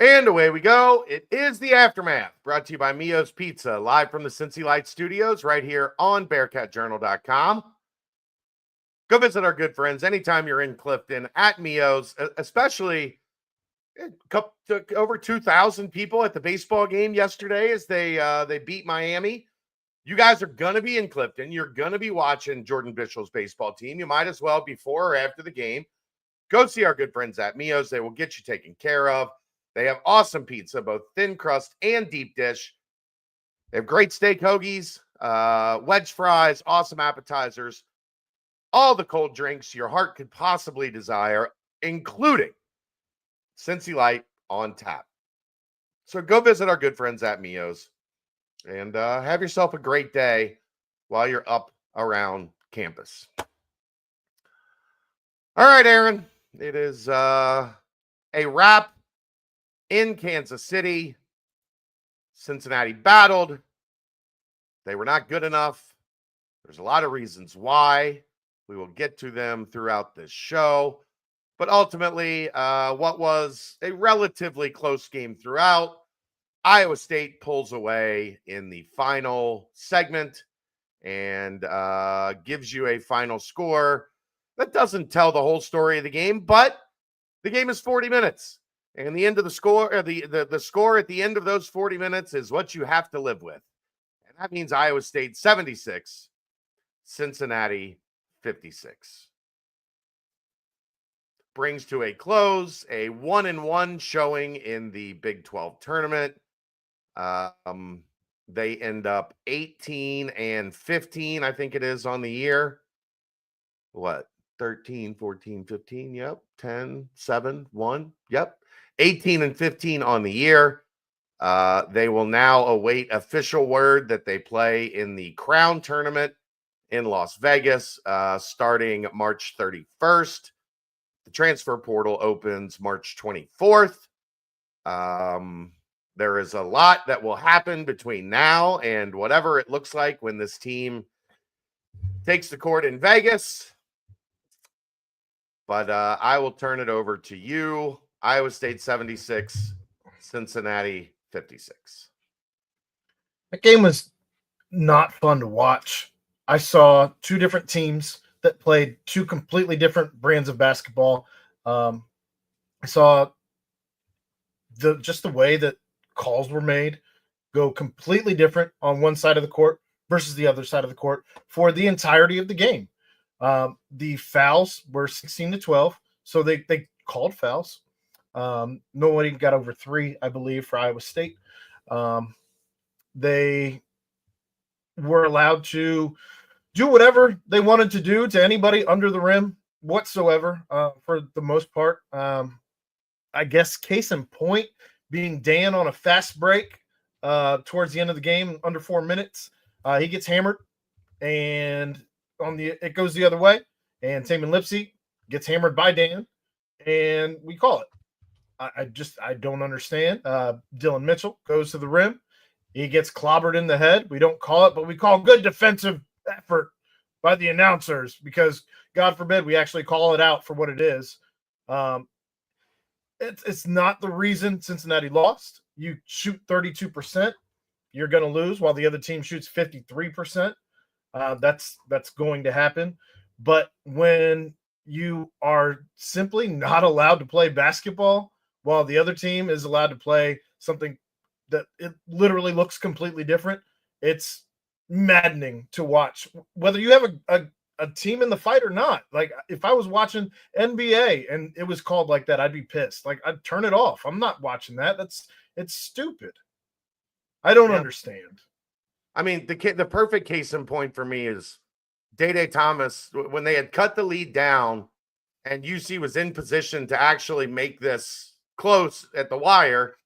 And away we go. It is the Aftermath, brought to you by Mio's Pizza, live from the Cincy Light Studios right here on BearcatJournal.com. Go visit our good friends anytime you're in Clifton at Mio's, especially over 2,000 people at the baseball game yesterday as they beat Miami. You guys are going to be in Clifton. You're going to be watching Jordan Bischel's baseball team. You might as well, before or after the game, go see our good friends at Mio's. They will get you taken care of. They have awesome pizza, both thin crust and deep dish. They have great steak hoagies, wedge fries, awesome appetizers, all the cold drinks your heart could possibly desire, including Cincy Light on tap. So go visit our good friends at Mio's and have yourself a great day while you're up around campus. All right, Aaron, it is a wrap in Kansas City. Cincinnati battled. They were not good enough. There's a lot of reasons why. We will get to them throughout this show. But ultimately, what was a relatively close game throughout, Iowa State pulls away in the final segment and gives you a final score that doesn't tell the whole story of the game, but the game is 40 minutes. And the end of the score, or the score at the end of those 40 minutes is what you have to live with. And that means Iowa State 76, Cincinnati 56. Brings to a close a 1-1 showing in the Big 12 tournament. They end up 18-15, I think it is, on the year. What? 13, 14, 15, yep. 10, 7, 1, yep. 18-15 on the year. They will now await official word that they play in the Crown Tournament in Las Vegas starting March 31st. The transfer portal opens March 24th. There is a lot that will happen between now and whatever it looks like when this team takes the court in Vegas. But I will turn it over to you. Iowa State 76, Cincinnati 56. That game was not fun to watch. I saw two different teams that played two completely different brands of basketball. I saw just the way that calls were made go completely different on one side of the court versus the other side of the court for the entirety of the game. The fouls were 16-12, so they called fouls. Nobody got over 3, I believe, for Iowa State. They were allowed to do whatever they wanted to do to anybody under the rim whatsoever, for the most part. I guess case in point being Dan on a fast break towards the end of the game, under 4 minutes. He gets hammered, and it goes the other way, and Taman Lipsey gets hammered by Dan, and we call it. I don't understand. Dylan Mitchell goes to the rim. He gets clobbered in the head. We don't call it, but we call good defensive effort by the announcers because, God forbid, we actually call it out for what it is. It's not the reason Cincinnati lost. You shoot 32%, you're going to lose, while the other team shoots 53%. That's going to happen. But when you are simply not allowed to play basketball while the other team is allowed to play something that it literally looks completely different, it's maddening to watch, whether you have a team in the fight or not. Like, if I was watching NBA and it was called like that, I'd be pissed. Like, I'd turn it off. I'm not watching that. It's stupid. I don't understand. I mean, the perfect case in point for me is Day Thomas, when they had cut the lead down and UC was in position to actually make this close at the wire.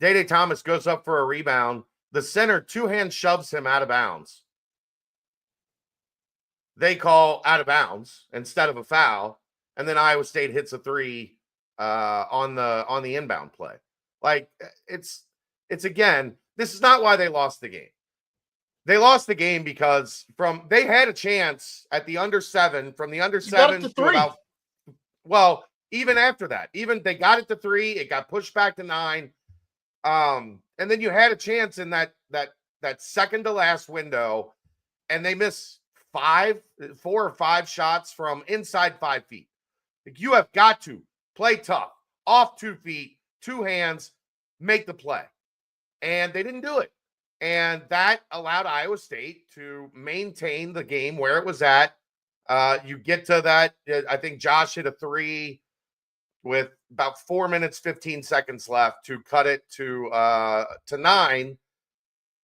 Day Thomas goes up for a rebound. The center two-hand shoves him out of bounds. They call out of bounds instead of a foul, and then Iowa State hits a 3 on the inbound play. Like, it's again, this is not why they lost the game. They lost the game because they had a chance at the under 7, from the under 7 to about, well, even after that, even they got it to 3, it got pushed back to 9. And then you had a chance in that second to last window, and they miss 4 or 5 shots from inside 5 feet. Like, you have got to play tough, off 2 feet, 2 hands, make the play. And they didn't do it. And that allowed Iowa State to maintain the game where it was at. You get to that, I think Josh hit a 3 with about 4 minutes, 15 seconds left to cut it to 9.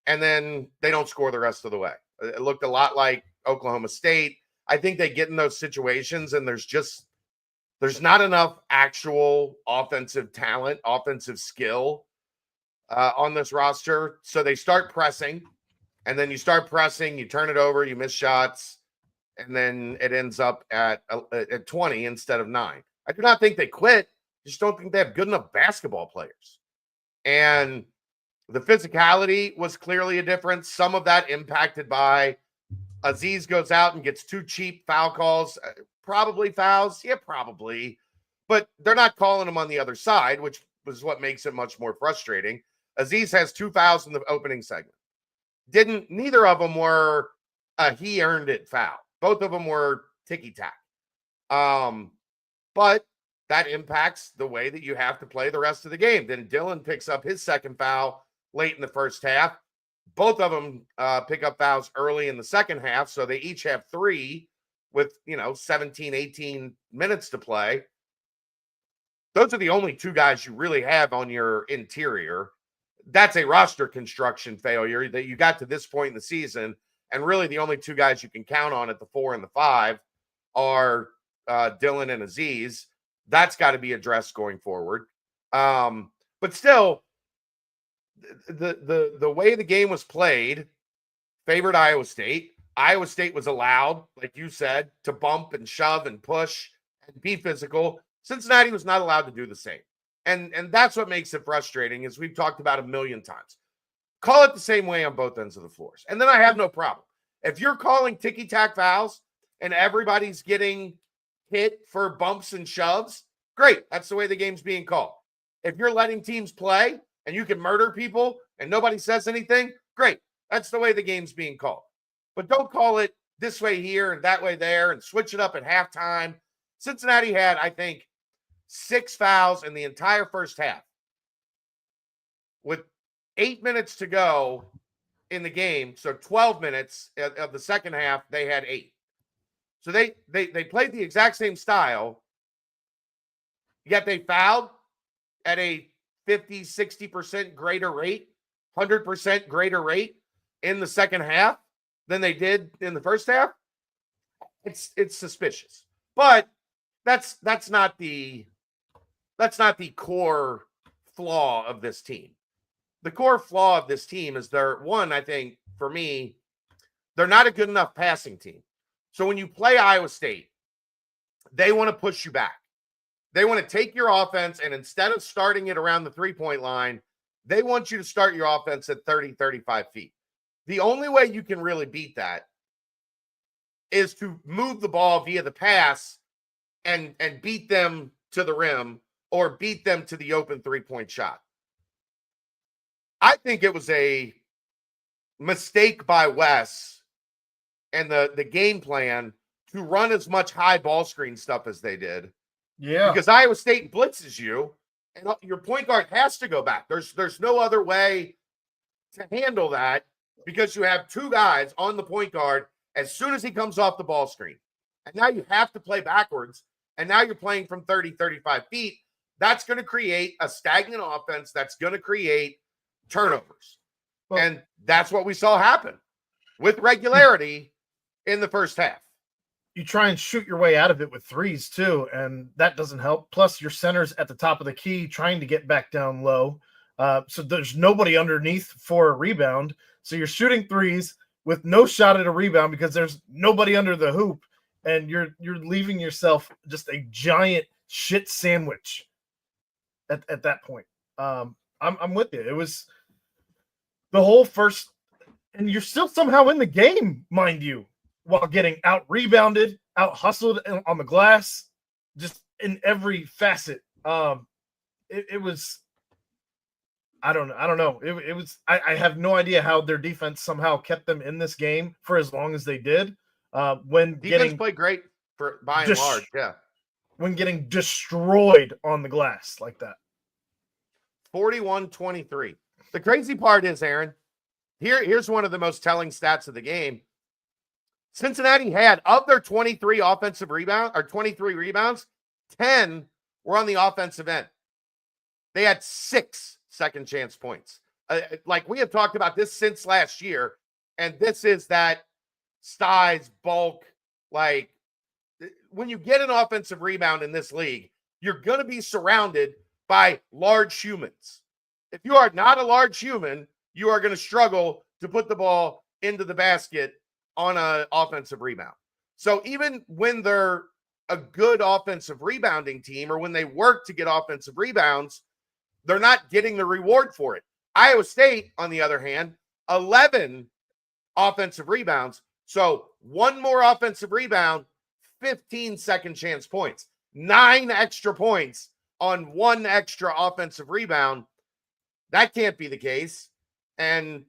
And then they don't score the rest of the way. It looked a lot like Oklahoma State. I think they get in those situations and there's not enough actual offensive talent, offensive skill on this roster. So they start pressing, and then you start pressing, you turn it over, you miss shots, and then it ends up at 20 instead of 9. I do not think they quit. I just don't think they have good enough basketball players. And the physicality was clearly a difference. Some of that impacted by Aziz goes out and gets 2 cheap foul calls. Probably fouls. Yeah, probably. But they're not calling them on the other side, which was what makes it much more frustrating. Aziz has 2 fouls in the opening segment. Neither of them were he earned it foul. Both of them were ticky-tack. But that impacts the way that you have to play the rest of the game. Then Dylan picks up his second foul late in the first half. Both of them pick up fouls early in the second half, so they each have 3 with, 17, 18 minutes to play. Those are the only 2 guys you really have on your interior. That's a roster construction failure that you got to this point in the season, and really the only 2 guys you can count on at the 4 and the 5 are Dylan and Aziz. That's got to be addressed going forward. But still, the way the game was played favored Iowa State. Iowa State was allowed, like you said, to bump and shove and push and be physical. Cincinnati was not allowed to do the same. And that's what makes it frustrating, as we've talked about a million times. Call it the same way on both ends of the floors. And then I have no problem. If you're calling ticky-tack fouls and everybody's getting hit for bumps and shoves, great. That's the way the game's being called. If you're letting teams play and you can murder people and nobody says anything, great. That's the way the game's being called. But don't call it this way here and that way there and switch it up at halftime. Cincinnati had, I think, 6 fouls in the entire first half. With 8 minutes to go in the game, so 12 minutes of the second half, they had 8. So they played the exact same style, yet they fouled at a 50, 60% greater rate, 100% greater rate in the second half than they did in the first half. It's suspicious. But that's not the core flaw of this team. The core flaw of this team is I think, for me, they're not a good enough passing team. So when you play Iowa State, they want to push you back. They want to take your offense, and instead of starting it around the 3-point line, they want you to start your offense at 30, 35 feet. The only way you can really beat that is to move the ball via the pass and beat them to the rim or beat them to the open 3-point shot. I think it was a mistake by Wes and the game plan to run as much high ball screen stuff as they did. Yeah. Because Iowa State blitzes you, and your point guard has to go back. There's no other way to handle that, because you have 2 guys on the point guard as soon as he comes off the ball screen. And now you have to play backwards, and now you're playing from 30, 35 feet. That's going to create a stagnant offense. That's going to create turnovers. Well, and that's what we saw happen with regularity in the first half. You try and shoot your way out of it with threes too, and that doesn't help. Plus, your center's at the top of the key trying to get back down low. So there's nobody underneath for a rebound. So you're shooting threes with no shot at a rebound because there's nobody under the hoop, and you're leaving yourself just a giant shit sandwich at that point. I'm with you. It was the whole first, and you're still somehow in the game, mind you, while getting out rebounded, out hustled on the glass, just in every facet. It was, I don't know. It was I have no idea how their defense somehow kept them in this game for as long as they did. When Defense played great for by and large, yeah. When getting destroyed on the glass like that. 41-23. The crazy part is, Aaron, here's one of the most telling stats of the game. Cincinnati had, of their 23 offensive rebounds, or 23 rebounds, 10 were on the offensive end. They had 6 second chance points. Like we have talked about this since last year, and this is that size, bulk, like when you get an offensive rebound in this league, you're going to be surrounded by large humans. If you are not a large human, you are going to struggle to put the ball into the basket on an offensive rebound. So even when they're a good offensive rebounding team, or when they work to get offensive rebounds, they're not getting the reward for it. Iowa State, on the other hand, 11 offensive rebounds. So one more offensive rebound, 15 second chance points, 9 extra points on one extra offensive rebound. That can't be the case. And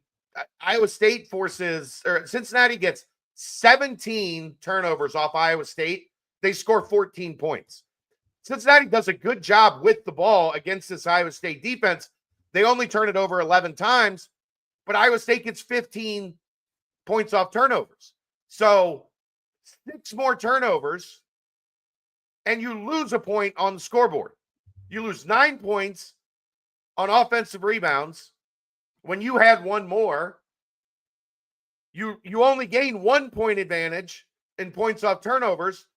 Iowa State Cincinnati gets 17 turnovers off Iowa State. They score 14 points. Cincinnati does a good job with the ball against this Iowa State defense. They only turn it over 11 times, but Iowa State gets 15 points off turnovers. So 6 more turnovers, and you lose a point on the scoreboard. You lose 9 points on offensive rebounds. When you had one more, you only gain 1 point advantage in points off turnovers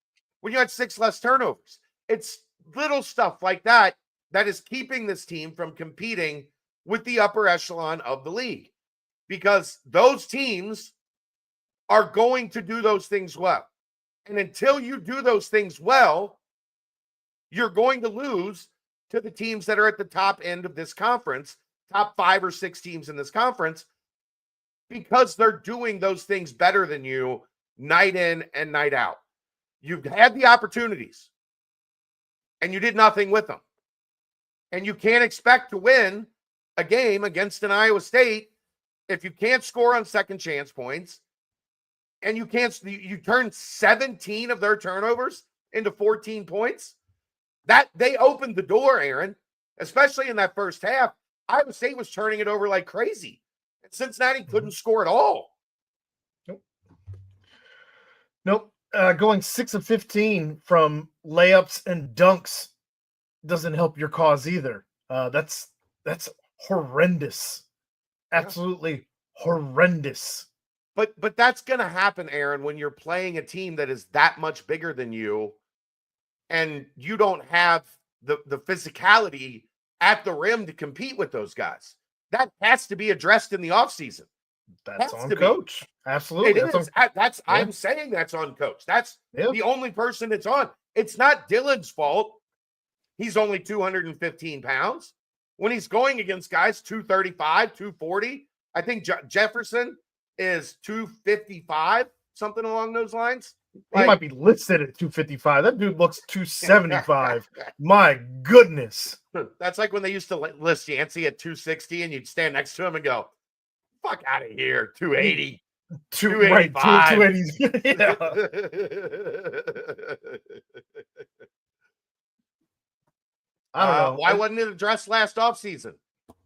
when you had 6 less turnovers. It's little stuff like that that is keeping this team from competing with the upper echelon of the league, because those teams are going to do those things well. And until you do those things well, you're going to lose to the teams that are at the top end of this conference, top 5 or 6 teams in this conference, because they're doing those things better than you night in and night out. You've had the opportunities, and you did nothing with them. And you can't expect to win a game against an Iowa State if you can't score on second chance points, and you turn 17 of their turnovers into 14 points. That they opened the door, Aaron, especially in that first half. Iowa State was turning it over like crazy, and Cincinnati couldn't score at all. Nope. Going 6 of 15 from layups and dunks doesn't help your cause either. That's horrendous. Absolutely horrendous. But that's going to happen, Aaron, when you're playing a team that is that much bigger than you, and you don't have the physicality at the rim to compete with those guys. That has to be addressed in the offseason. That's on coach. Absolutely. I'm saying that's on coach. That's the only person it's on. It's not Dylan's fault. He's only 215 pounds. When he's going against guys 235, 240, I think Jefferson is 255, something along those lines. He might be listed at 255. That dude looks 275. My goodness. That's like when they used to list Yancey at 260, and you'd stand next to him and go, fuck out of here, 280. 285. Right, 280. Yeah. I don't know. Why wasn't it addressed last offseason?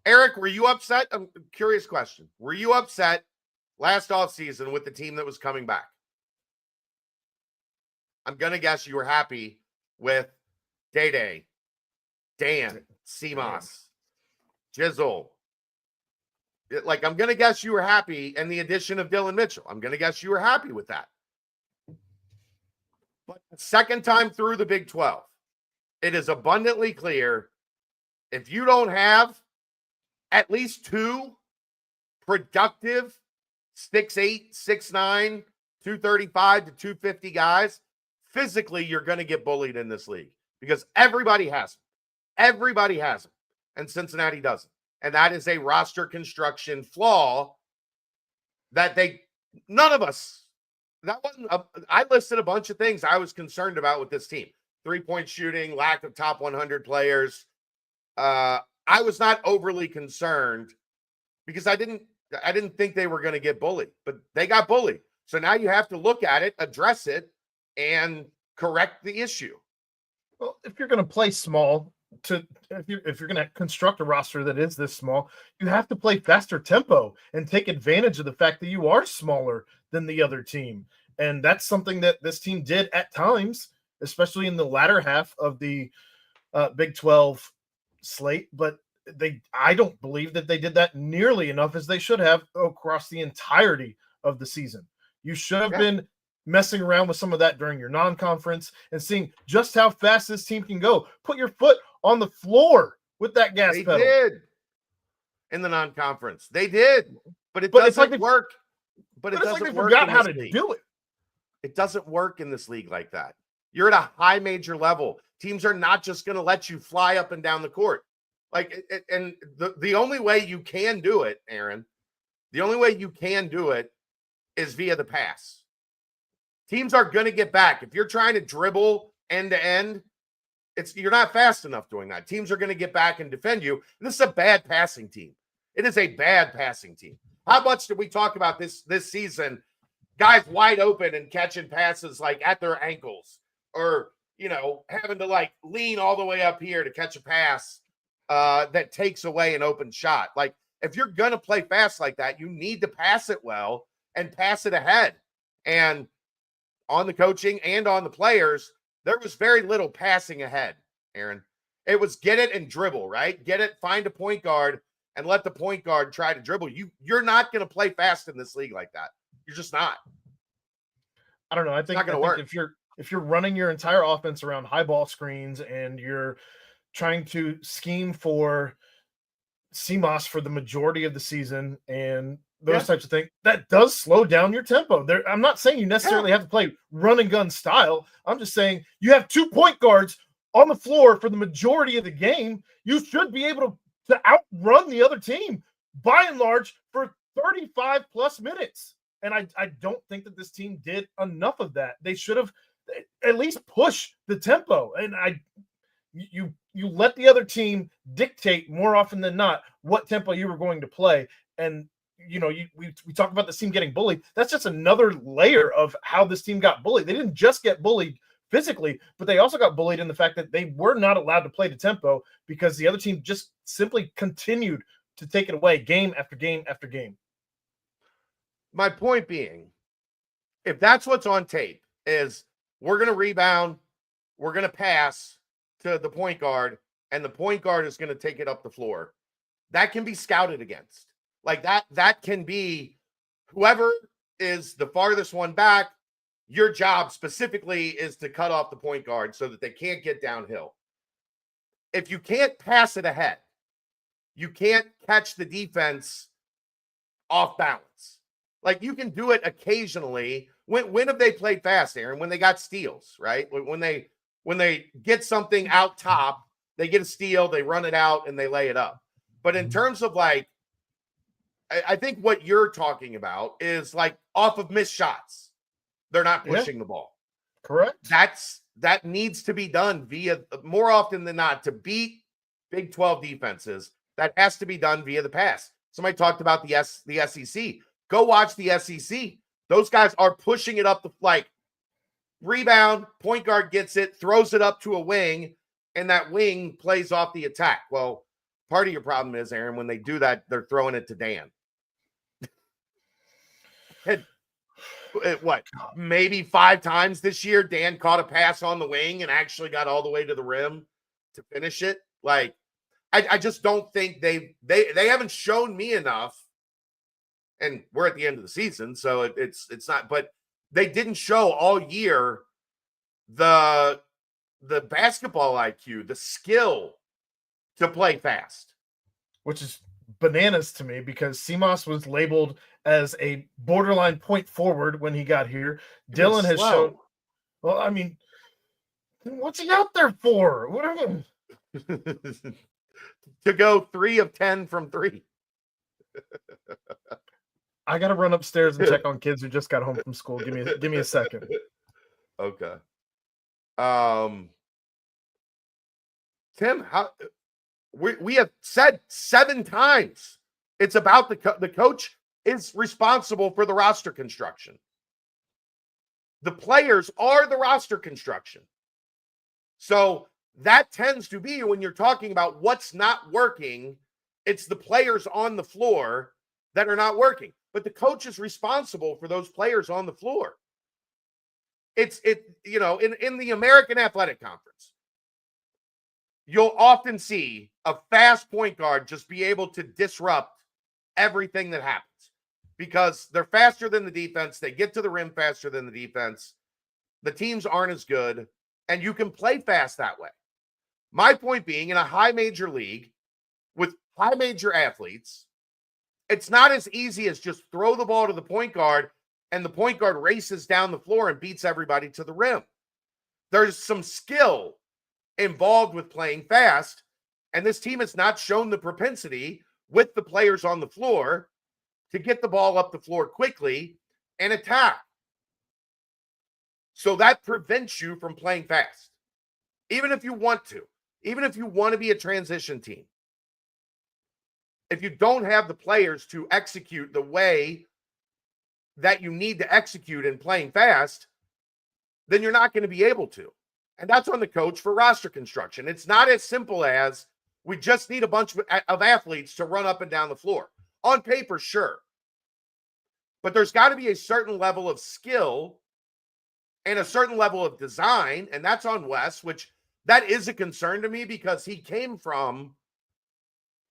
Eric, were you upset? I'm curious question. Were you upset last offseason with the team that was coming back? I'm going to guess you were happy with Day, Dan, Seamoss, Jizzle. Like, I'm going to guess you were happy, and the addition of Dylan Mitchell. I'm going to guess you were happy with that. But the second time through the Big 12, it is abundantly clear, if you don't have at least 2 productive 6'8", 6'9", 235 to 250 guys, physically you're going to get bullied in this league, because everybody has them. Everybody has them, and Cincinnati doesn't. And that is a roster construction flaw that none of us, I listed a bunch of things I was concerned about with this team. 3-point shooting, lack of top 100 players, I was not overly concerned because I didn't think they were going to get bullied, but they got bullied. So now you have to look at it, address it, and correct the issue. Well, if you're going to play small, if you're going to construct a roster that is this small, you have to play faster tempo and take advantage of the fact that you are smaller than the other team. And that's something that this team did at times, especially in the latter half of the Big 12 slate. But I don't believe that they did that nearly enough as they should have across the entirety of the season. You should have been messing around with some of that during your non-conference and seeing just how fast this team can go. Put your foot on the floor with that gas pedal. They did in the non-conference. They did, but it doesn't work. But it doesn't like they work. Forgot how to do it. It doesn't work in this league like that. You're at a high major level. Teams are not just going to let you fly up and down the court. And the only way you can do it, Aaron, the only way you can do it is via the pass. Teams are going to get back. If you're trying to dribble end to end, you're not fast enough doing that. Teams are going to get back and defend you. And this is a bad passing team. It is a bad passing team. How much did we talk about this season? Guys wide open and catching passes like at their ankles, or having to lean all the way up here to catch a pass that takes away an open shot. Like, if you're going to play fast like that, you need to pass it well and pass it ahead. And on the coaching and on the players, there was very little passing ahead, Aaron. It was get it and dribble, right? Get it, find a point guard, and let the point guard try to dribble. You're not going to play fast in this league like that. You're just not. I don't know. I think if you're running your entire offense around high ball screens and you're trying to scheme for CMOS for the majority of the season and those types of things, that does slow down your tempo. I'm not saying you necessarily have to play run and gun style. I'm just saying you have 2 point guards on the floor for the majority of the game. You should be able to outrun the other team by and large for 35 plus minutes. And I don't think that this team did enough of that. They should have at least pushed the tempo. And you let the other team dictate more often than not what tempo you were going to play. And we talk about this team getting bullied. That's just another layer of how this team got bullied. They didn't just get bullied physically, but they also got bullied in the fact that they were not allowed to play the tempo because the other team just simply continued to take it away game after game after game. My point being, if that's what's on tape, is we're going to rebound, we're going to pass to the point guard, and the point guard is going to take it up the floor. That can be scouted against. Like that can be whoever is the farthest one back. Your job specifically is to cut off the point guard so that they can't get downhill. If you can't pass it ahead, you can't catch the defense off balance. Like, you can do it occasionally. When have they played fast, Aaron? When they got steals, right? When they get something out top, they get a steal, they run it out, and they lay it up. But in terms of I think what you're talking about is off of missed shots. They're not pushing the ball. Correct. That needs to be done via, more often than not, to beat Big 12 defenses. That has to be done via the pass. Somebody talked about the SEC. Go watch the SEC. Those guys are pushing it up the rebound, point guard gets it, throws it up to a wing, and that wing plays off the attack. Well, part of your problem is, Aaron, when they do that, they're throwing it to Dan. And maybe 5 times this year, Dan caught a pass on the wing and actually got all the way to the rim to finish it. I just don't think they haven't shown me enough. And we're at the end of the season, so it's not. But they didn't show all year the basketball IQ, the skill to play fast, which is bananas to me because CMOS was labeled as a borderline point forward when he got here. Dylan has shown. Well, I mean, what's he out there for? Whatever. To go 3 of 10 from 3. I gotta run upstairs and check on kids who just got home from school. Give me a second. Okay. Tim, we have said 7 times it's about the coach is responsible for the roster construction. The players are the roster construction. So that tends to be when you're talking about what's not working, it's the players on the floor that are not working. But the coach is responsible for those players on the floor. In the American Athletic Conference, you'll often see a fast point guard just be able to disrupt everything that happens because they're faster than the defense. They get to the rim faster than the defense. The teams aren't as good, and you can play fast that way. My point being, in a high major league with high major athletes, it's not as easy as just throw the ball to the point guard and the point guard races down the floor and beats everybody to the rim. There's some skill involved with playing fast, and this team has not shown the propensity with the players on the floor to get the ball up the floor quickly and attack. So that prevents you from playing fast. Even if you want to be a transition team, if you don't have the players to execute the way that you need to execute in playing fast, then you're not going to be able to. And that's on the coach for roster construction. It's not as simple as we just need a bunch of athletes to run up and down the floor. On paper, sure. But there's got to be a certain level of skill and a certain level of design, and that's on Wes, which that is a concern to me because he came from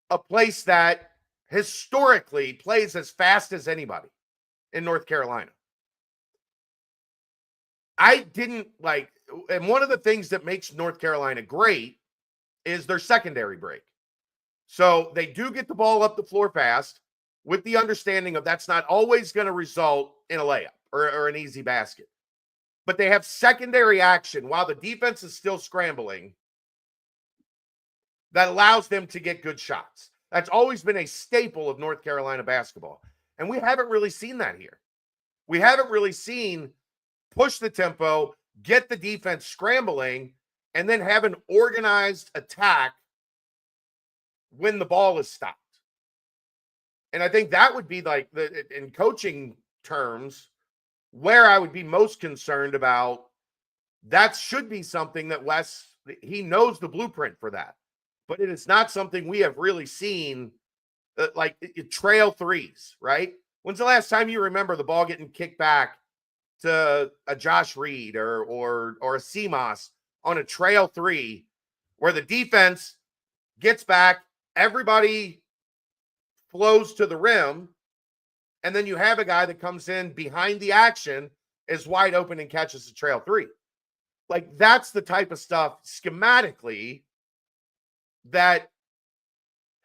a place that historically plays as fast as anybody in North Carolina. And one of the things that makes North Carolina great is their secondary break. So they do get the ball up the floor fast with the understanding of that's not always going to result in a layup or an easy basket. But they have secondary action while the defense is still scrambling that allows them to get good shots. That's always been a staple of North Carolina basketball. And we haven't really seen that here. We haven't really seen push the tempo, get the defense scrambling, and then have an organized attack when the ball is stopped. And I think that would be like, in coaching terms, where I would be most concerned about. That should be something that Wes, he knows the blueprint for that. But it is not something we have really seen, trail threes, right? When's the last time you remember the ball getting kicked back to a Josh Reed or a CMOS on a trail three where the defense gets back, everybody flows to the rim, and then you have a guy that comes in behind the action, is wide open and catches a trail three. Like, that's the type of stuff schematically that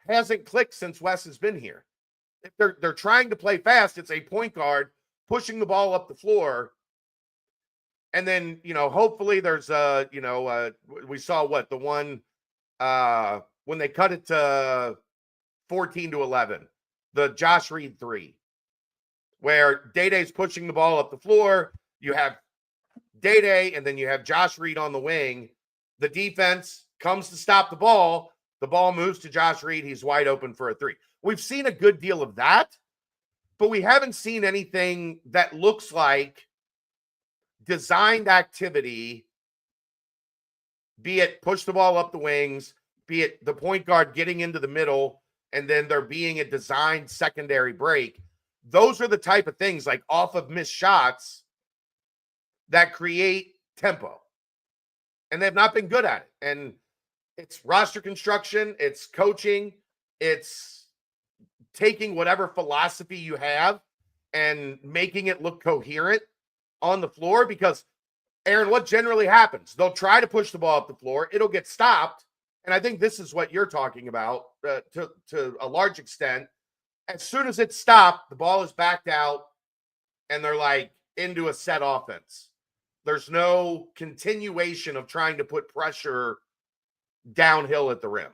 hasn't clicked since Wes has been here. If they're trying to play fast, it's a point guard pushing the ball up the floor. And then, hopefully there's we saw the one when they cut it to 14-11, the Josh Reed three, where Day-Day's pushing the ball up the floor. You have Day-Day, and then you have Josh Reed on the wing. The defense comes to stop the ball. The ball moves to Josh Reed. He's wide open for a three. We've seen a good deal of that, but we haven't seen anything that looks like designed activity, be it push the ball up the wings, be it the point guard getting into the middle, and then there being a designed secondary break. Those are the type of things, like off of missed shots, that create tempo. And they've not been good at it. And it's roster construction, it's coaching, it's taking whatever philosophy you have and making it look coherent on the floor. Because, Aaron, what generally happens? They'll try to push the ball up the floor. It'll get stopped. And I think this is what you're talking about to a large extent. As soon as it's stopped, the ball is backed out, and they're like into a set offense. There's no continuation of trying to put pressure downhill at the rim.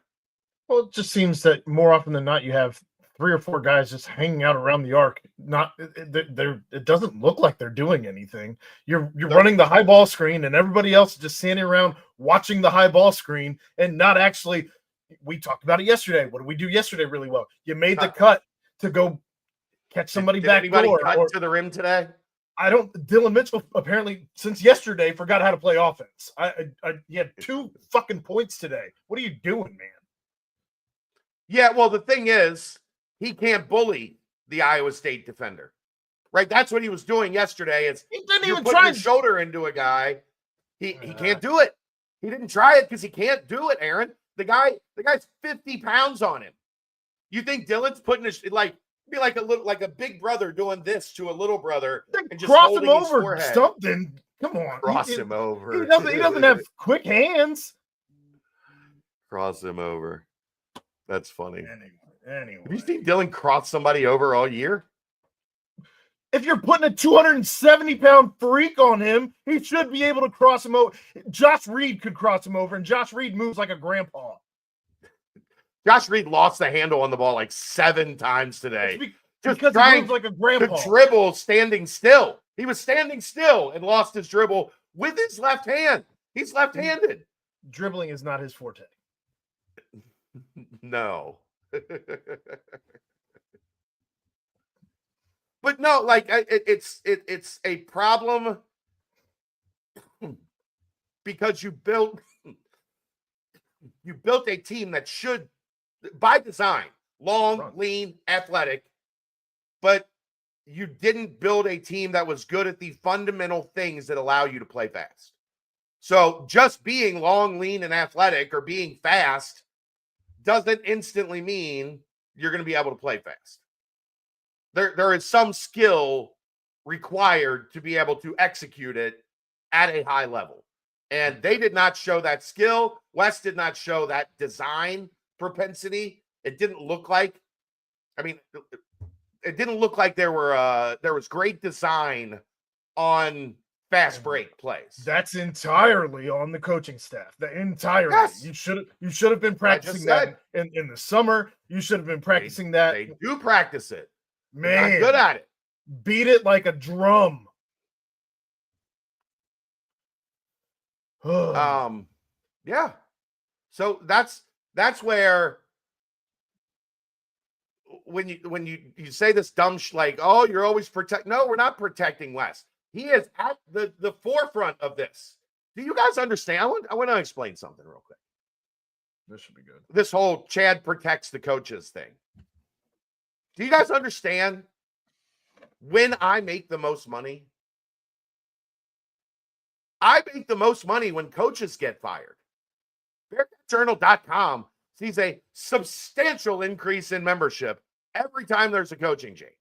Well, it just seems that more often than not, you have 3 or 4 guys just hanging out around the arc. It doesn't look like they're doing anything. You're running the high ball screen, and everybody else is just standing around watching the high ball screen and not actually, we talked about it yesterday. What did we do yesterday really well? You made the cut to go catch somebody did back anybody door. cut to the rim today? Dylan Mitchell apparently since yesterday forgot how to play offense. He had 2 fucking points today. What are you doing, man? Yeah, well, the thing is, he can't bully the Iowa State defender, right? That's what he was doing yesterday. Is he didn't you're even putting try your shoulder into a guy. He can't do it. He didn't try it because he can't do it, Aaron. The guy's 50 pounds on him. You think Dylan's putting his be like a big brother doing this to a little brother and just cross him holding his over forehead. Something. Come on. Cross him over. He doesn't have quick hands. Cross him over. That's funny. Anyway. Have you seen Dylan cross somebody over all year? If you're putting a 270-pound freak on him, he should be able to cross him over. Josh Reed could cross him over, and Josh Reed moves like a grandpa. Josh Reed lost the handle on the ball like 7 times today. Just because he moves like a grandpa. To dribble standing still. He was standing still and lost his dribble with his left hand. He's left-handed. Dribbling is not his forte. No. But no, it's a problem because you built a team that should, by design, long, lean, athletic, but you didn't build a team that was good at the fundamental things that allow you to play fast. So just being long, lean, and athletic or being fast doesn't instantly mean you're going to be able to play fast. There is some skill required to be able to execute it at a high level. And they did not show that skill. West did not show that design propensity. It didn't look like, it didn't look like there was great design on fast break plays. That's entirely on the coaching staff. Yes. You should have been practicing that in the summer. You should have been practicing that. They do practice it. Man, they're not good at it. Beat it like a drum. Yeah. So that's where when you say this dumb oh, you're always no, we're not protecting West. He is at the forefront of this. Do you guys understand? I want to explain something real quick. This should be good. This whole Chad protects the coaches thing. Do you guys understand when I make the most money? I make the most money when coaches get fired. BearcatJournal.com sees a substantial increase in membership every time there's a coaching change.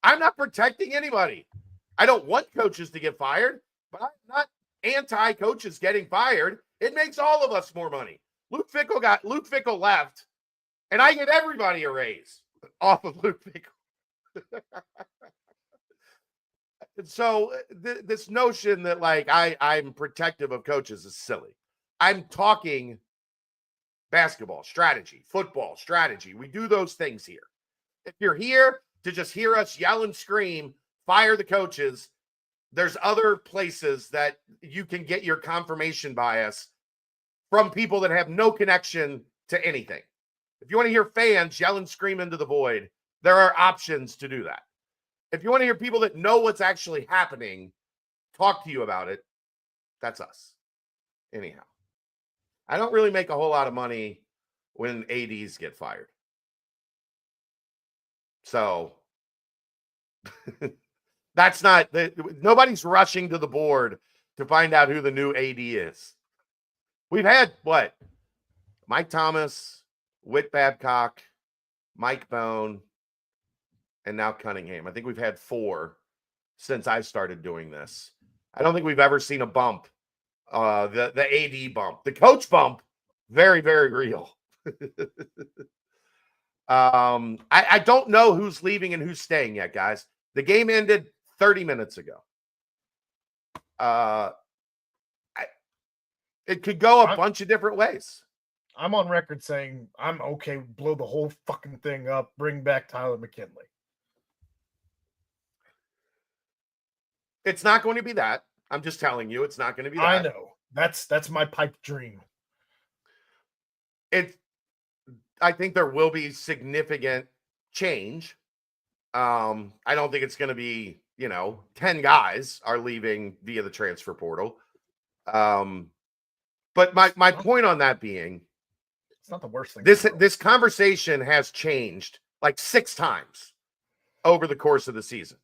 I'm not protecting anybody. I don't want coaches to get fired, but I'm not anti-coaches getting fired. It makes all of us more money. Luke Fickell left, and I get everybody a raise off of Luke Fickell. And so this notion that I'm protective of coaches is silly. I'm talking basketball strategy, football strategy. We do those things here. If you're here to just hear us yell and scream, fire the coaches, there's other places that you can get your confirmation bias from people that have no connection to anything. If you want to hear fans yell and scream into the void, there are options to do that. If you want to hear people that know what's actually happening talk to you about it, that's us. Anyhow, I don't really make a whole lot of money when ADs get fired. So that's not, nobody's rushing to the board to find out who the new AD is. We've had what? Mike Thomas, Whit Babcock, Mike Bone, and now Cunningham. I think we've had 4 since I started doing this. I don't think we've ever seen a bump. The AD bump. The coach bump, very, very real. I don't know who's leaving and who's staying yet, guys. The game ended 30 minutes ago. It could go a bunch of different ways. I'm on record saying I'm okay, blow the whole fucking thing up, bring back Tyler McKinley. It's not going to be that. I'm just telling you, it's not going to be that. I know. That's my pipe dream. I think there will be significant change. I don't think it's going to be, 10 guys are leaving via the transfer portal. But my point on that being, it's not the worst thing. This conversation has changed like 6 times over the course of the season.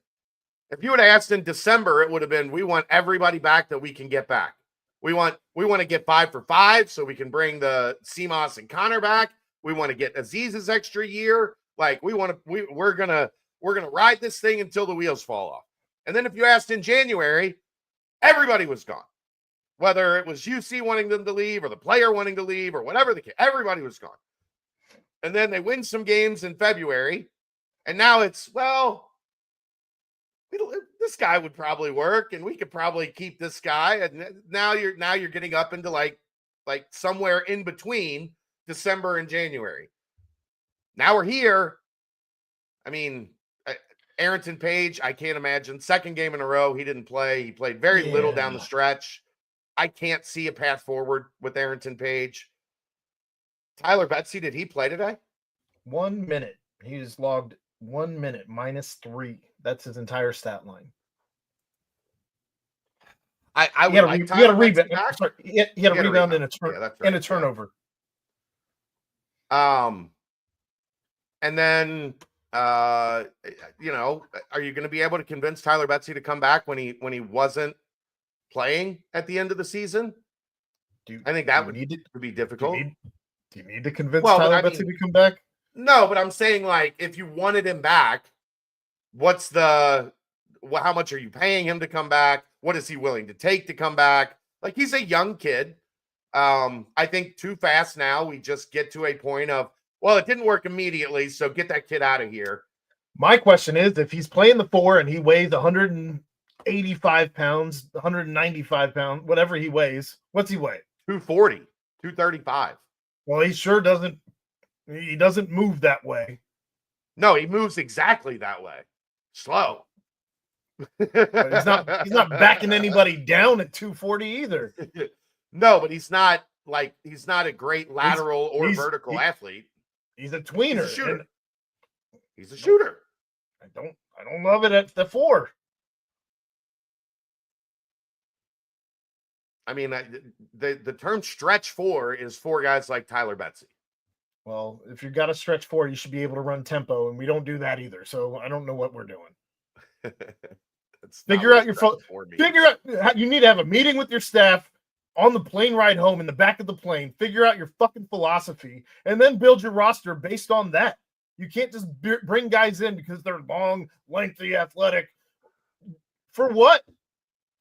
If you had asked in December, it would have been, we want everybody back that we can get back. We want to get 5 for 5 so we can bring the Seamoss and Connor back. We want to get Aziz's extra year. Like we're gonna ride this thing until the wheels fall off. And then if you asked in January, everybody was gone. Whether it was UC wanting them to leave or the player wanting to leave or whatever the case, everybody was gone. And then they win some games in February, and now it's, this guy would probably work, and we could probably keep this guy. And now you're getting up into like somewhere in between December and January. Now we're here. I mean, Arrington Page, I can't imagine. Second game in a row, he didn't play. He played very little down the stretch. I can't see a path forward with Arrington Page. Tyler Betsy, did he play today? 1 minute. He's logged 1 minute -3. That's his entire stat line. He had a rebound. He had a rebound and a turnover. And then are you going to be able to convince Tyler Betsy to come back when he wasn't playing at the end of the season? I think that would be difficult. Do you need to convince Tyler Betsy to come back? No, but I'm saying, like, if you wanted him back, how much are you paying him to come back? What is he willing to take to come back? Like, he's a young kid. I think too fast now we just get to a point of, well, it didn't work immediately, so get that kid out of here. My question is, if he's playing the 4 and he weighs 185 pounds, 195 pounds, whatever he weighs, what's he weigh? 240, 235. Well, he sure doesn't. He doesn't move that way. No, he moves exactly that way. Slow. But he's not backing anybody down at 240 either. No, but he's not a great lateral or vertical athlete. He's a tweener. He's a shooter. He's a shooter. I don't love it at the 4. I mean, the term stretch 4 is for guys like Tyler Betsy. Well, if you've got a stretch 4, you should be able to run tempo, and we don't do that either. So I don't know what we're doing. Figure out you need to have a meeting with your staff on the plane ride home in the back of the plane. Figure out your fucking philosophy, and then build your roster based on that. You can't just bring guys in because they're long, lengthy, athletic. For what?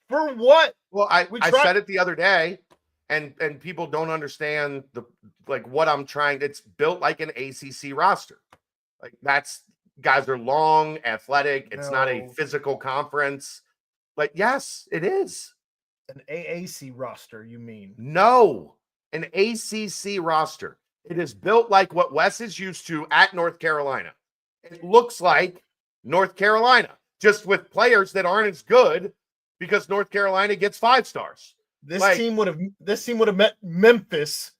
For what? Well, I said it the other day, and people don't understand what I'm trying. It's built like an ACC roster. Like, that's guys are long, athletic. It's not a physical conference. Like, yes, it is. An AAC roster, you mean? No, an ACC roster. It is built like what Wes is used to at North Carolina. It looks like North Carolina, just with players that aren't as good because North Carolina gets 5 stars. This team would have met Memphis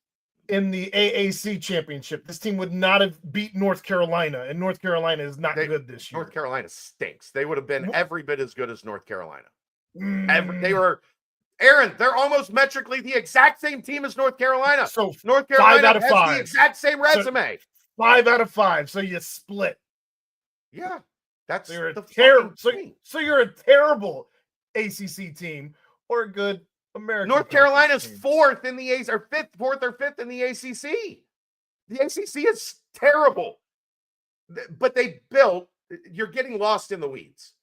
in the AAC championship. This team would not have beat North Carolina, and North Carolina is not good this year. North Carolina stinks. They would have been every bit as good as North Carolina. They were, Aaron, they're almost metrically the exact same team as North Carolina. So North Carolina 5 out of has 5. the exact same resume. So 5 out of 5. So you split. Yeah, that's so you're a terrible ACC team or a good American. North Carolina's 4th in the ACC, or 4th or 5th in the ACC. The ACC is terrible. But you're getting lost in the weeds.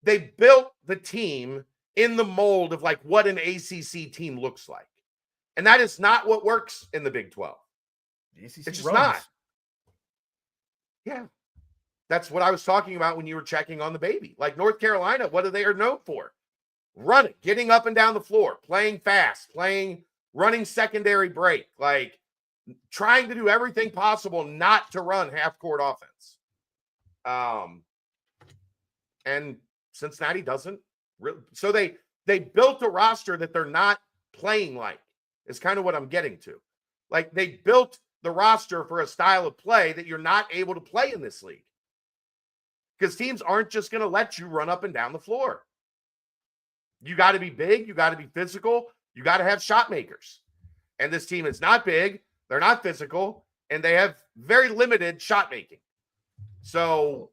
They built the team in the mold of like what an ACC team looks like. And that is not what works in the Big 12. The ACC it's just not. Yeah. That's what I was talking about when you were checking on the baby. Like North Carolina, what are they known for? Running, getting up and down the floor, playing fast, running secondary break, like trying to do everything possible not to run half-court offense. And Cincinnati doesn't really. So they built a roster that they're not playing like, is kind of what I'm getting to. Like, they built the roster for a style of play that you're not able to play in this league. Because teams aren't just going to let you run up and down the floor. You got to be big. You got to be physical. You got to have shot makers. And this team is not big. They're not physical. And they have very limited shot making. So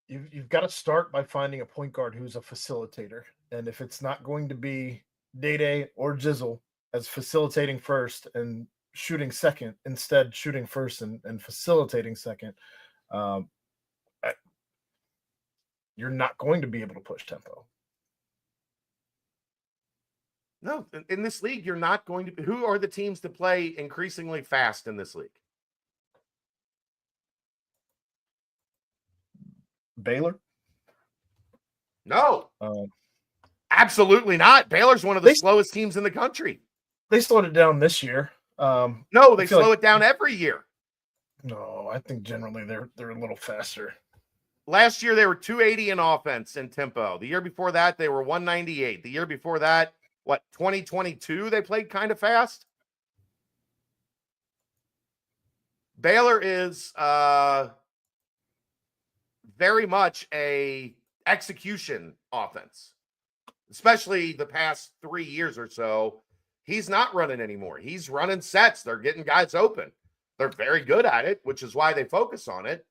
you've got to start by finding a point guard who's a facilitator. And if it's not going to be Day or Jizzle as facilitating first and shooting second, instead shooting first and facilitating second, you're not going to be able to push tempo. No, in this league, you're not going to. Who are the teams that play increasingly fast in this league? Baylor? No. Absolutely not. Baylor's one of the slowest teams in the country. They slowed it down this year. No, they slow it down every year. No, I think generally they're a little faster. Last year, they were 280 in offense and tempo. The year before that, they were 198. The year before that, 2022, they played kind of fast. Baylor is very much a execution offense, especially the past 3 years or so. He's not running anymore. He's running sets. They're getting guys open. They're very good at it, which is why they focus on it.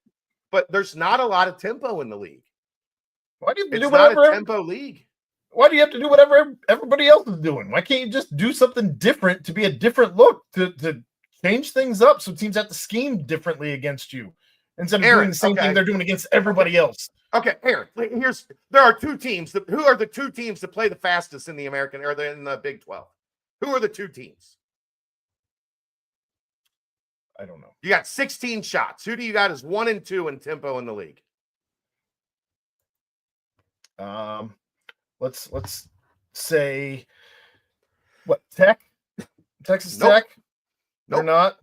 But there's not a lot of tempo in the league. Why do you do whatever? It's not a tempo league. Why do you have to do whatever everybody else is doing? Why can't you just do something different to be a different look, to change things up so teams have to scheme differently against you instead of doing the same thing they're doing against everybody else? Okay, Aaron, there are two teams. Who are the two teams that play the fastest in the American or in the Big 12? Who are the two teams? I don't know. You got 16 shots. Who do you got as 1 and 2 in tempo in the league? Let's say Tech? Texas Nope. Tech? Nope. They're not.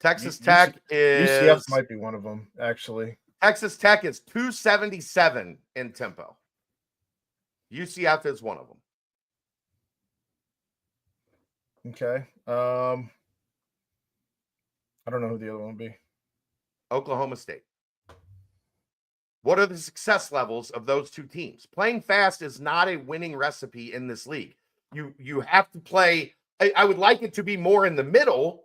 Texas Tech is UCF might be one of them, actually. Texas Tech is 277 in tempo. UCF is one of them. Okay. I don't know who the other one would be. Oklahoma State. What are the success levels of those two teams? Playing fast is not a winning recipe in this league. You have to play. I would like it to be more in the middle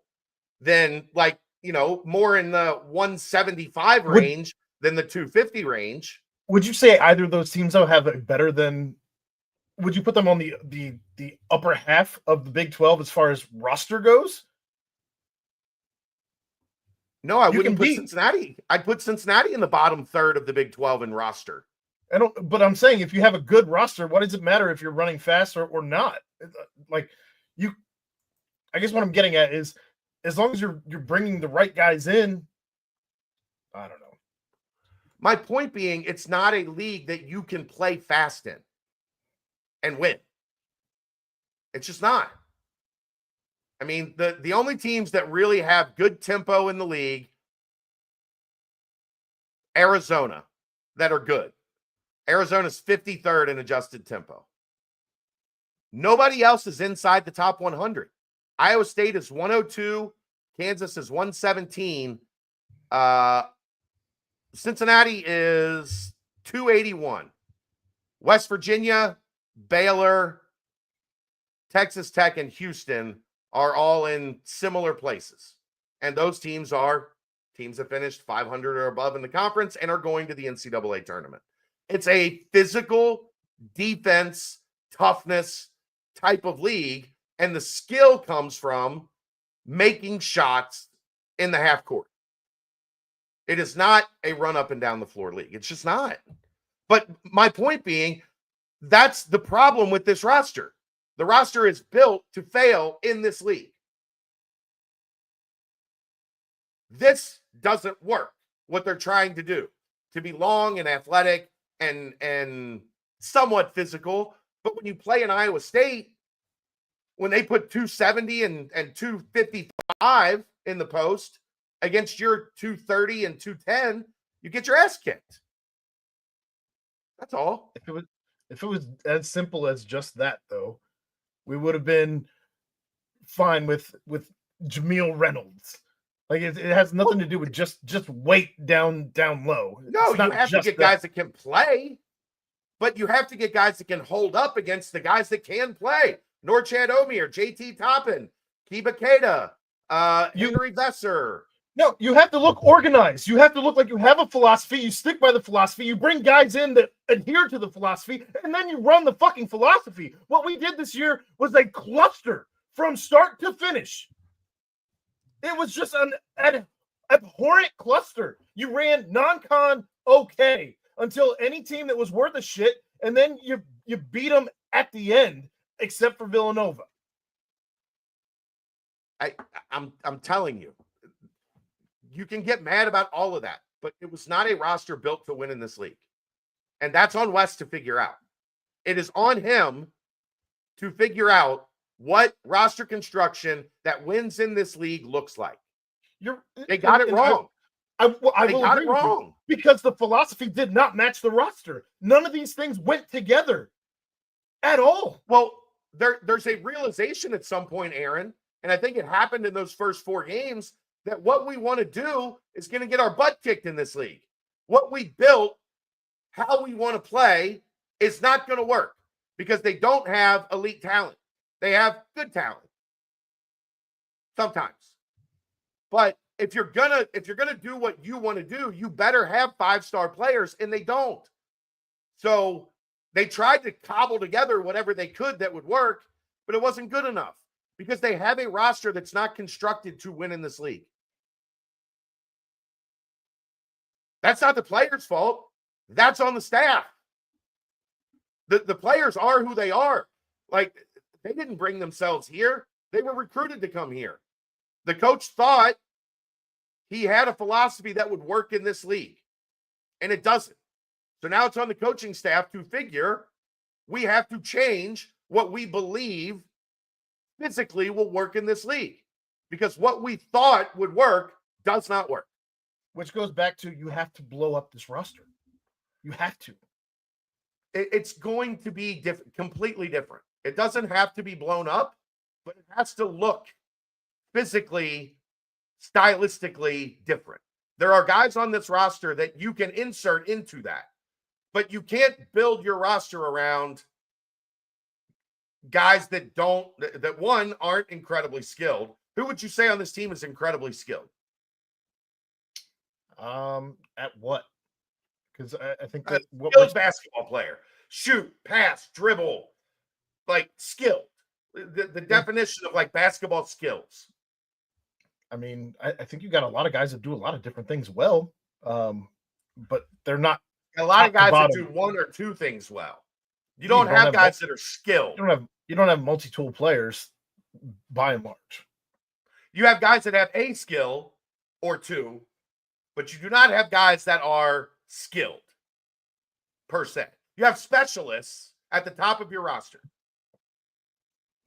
than more in the 175 range than the 250 range. Would you say either of those teams though have it better than? Would you put them on the upper half of the Big 12 as far as roster goes? No, I wouldn't put Cincinnati. I'd put Cincinnati in the bottom third of the Big 12 in roster. But I'm saying if you have a good roster, what does it matter if you're running fast or not? I guess what I'm getting at is as long as you're bringing the right guys in, I don't know. My point being, it's not a league that you can play fast in and win. It's just not. I mean, the only teams that really have good tempo in the league, Arizona, that are good. Arizona's 53rd in adjusted tempo. Nobody else is inside the top 100. Iowa State is 102. Kansas is 117. Cincinnati is 281. West Virginia, Baylor, Texas Tech, and Houston are all in similar places. And those teams are teams that finished 500 or above in the conference and are going to the NCAA tournament. It's a physical defense, toughness type of league. And the skill comes from making shots in the half court. It is not a run up and down the floor league. It's just not. But my point being, that's the problem with this roster. The roster is built to fail in this league. This doesn't work, what they're trying to do, to be long and athletic and somewhat physical. But when you play in Iowa State, when they put 270 and 255 in the post against your 230 and 210, you get your ass kicked. That's all. If it was as simple as just that, though, we would have been fine with Jameel Reynolds. Like it has nothing to do with just weight down low. No, It's not you have to just get that. guys that can play, but you have to get guys that can hold up against the guys that can play. Norchad Omier, JT Toppin, Kiba Keita, Henry Vesser. No, you have to look organized. You have to look like you have a philosophy. You stick by the philosophy. You bring guys in that adhere to the philosophy, and then you run the fucking philosophy. What we did this year was a cluster from start to finish. It was just an abhorrent cluster. You ran non-con okay until any team that was worth a shit, and then you beat them at the end, except for Villanova. I'm telling you, you can get mad about all of that, but it was not a roster built to win in this league. And that's on West to figure out. It is on him to figure out what roster construction that wins in this league looks like. They got it wrong. I will got agree it wrong because the philosophy did not match the roster. None of these things went together at all. Well, there's a realization at some point, Aaron, and I think it happened in those first 4 games, that what we want to do is going to get our butt kicked in this league. What we built, how we want to play, is not going to work because they don't have elite talent. They have good talent sometimes. But if you're gonna do what you want to do, you better have 5-star players, and they don't. So they tried to cobble together whatever they could that would work, but it wasn't good enough because they have a roster that's not constructed to win in this league. That's not the players' fault. That's on the staff. The players are who they are. Like, they didn't bring themselves here. They were recruited to come here. The coach thought he had a philosophy that would work in this league, and it doesn't. So now it's on the coaching staff to figure we have to change what we believe physically will work in this league, because what we thought would work does not work. Which goes back to, you have to blow up this roster. You have to. It's going to be completely different. It doesn't have to be blown up, but it has to look physically, stylistically different. There are guys on this roster that you can insert into that, but you can't build your roster around guys that one, aren't incredibly skilled. Who would you say on this team is incredibly skilled? At what? Because I think that skilled basketball player, shoot, pass, dribble, like skilled. The definition of like basketball skills. I mean, I think you got a lot of guys that do a lot of different things well, but they're not. A lot of guys that do 1 or 2 things well. You don't have guys that are skilled. You don't have multi-tool players by and large. You have guys that have a skill or 2, but you do not have guys that are skilled per se. You have specialists at the top of your roster.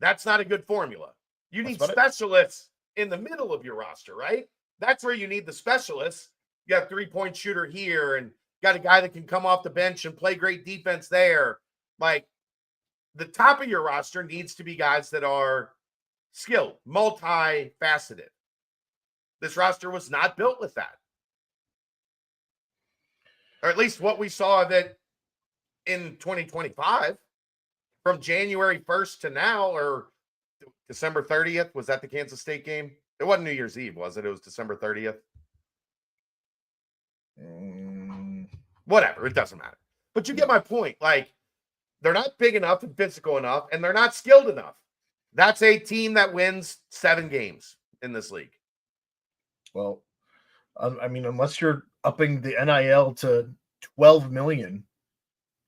That's not a good formula. You need specialists in the middle of your roster, right? That's where you need the specialists. You have 3-point shooter here and got a guy that can come off the bench and play great defense there. Like, the top of your roster needs to be guys that are skilled, multifaceted. This roster was not built with that. Or at least what we saw of it in 2025, from January 1st to now, or December 30th. Was that the Kansas State game? It wasn't New Year's Eve, was it? It was December 30th. Whatever, it doesn't matter. But you get my point. Like, they're not big enough and physical enough, and they're not skilled enough. That's a team that wins 7 games in this league. Well, I mean, unless you're upping the NIL to $12 million,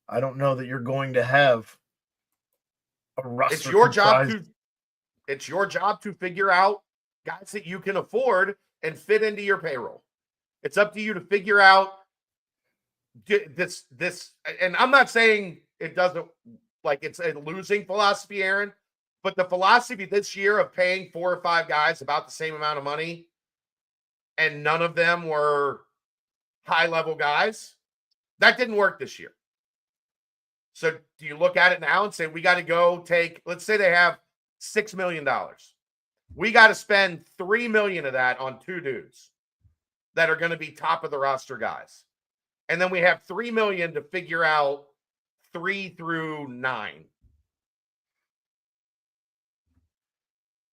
I don't know that you're going to have a roster. It's your job to figure out guys that you can afford and fit into your payroll. It's up to you to figure out this. And I'm not saying it doesn't, like, it's a losing philosophy, Aaron, but the philosophy this year of paying 4 or 5 guys about the same amount of money, and none of them were high-level guys, that didn't work this year. So do you look at it now and say, we got to go take, let's say they have $6 million. We got to spend $3 million of that on 2 dudes that are going to be top of the roster guys. And then we have $3 million to figure out 3 through 9.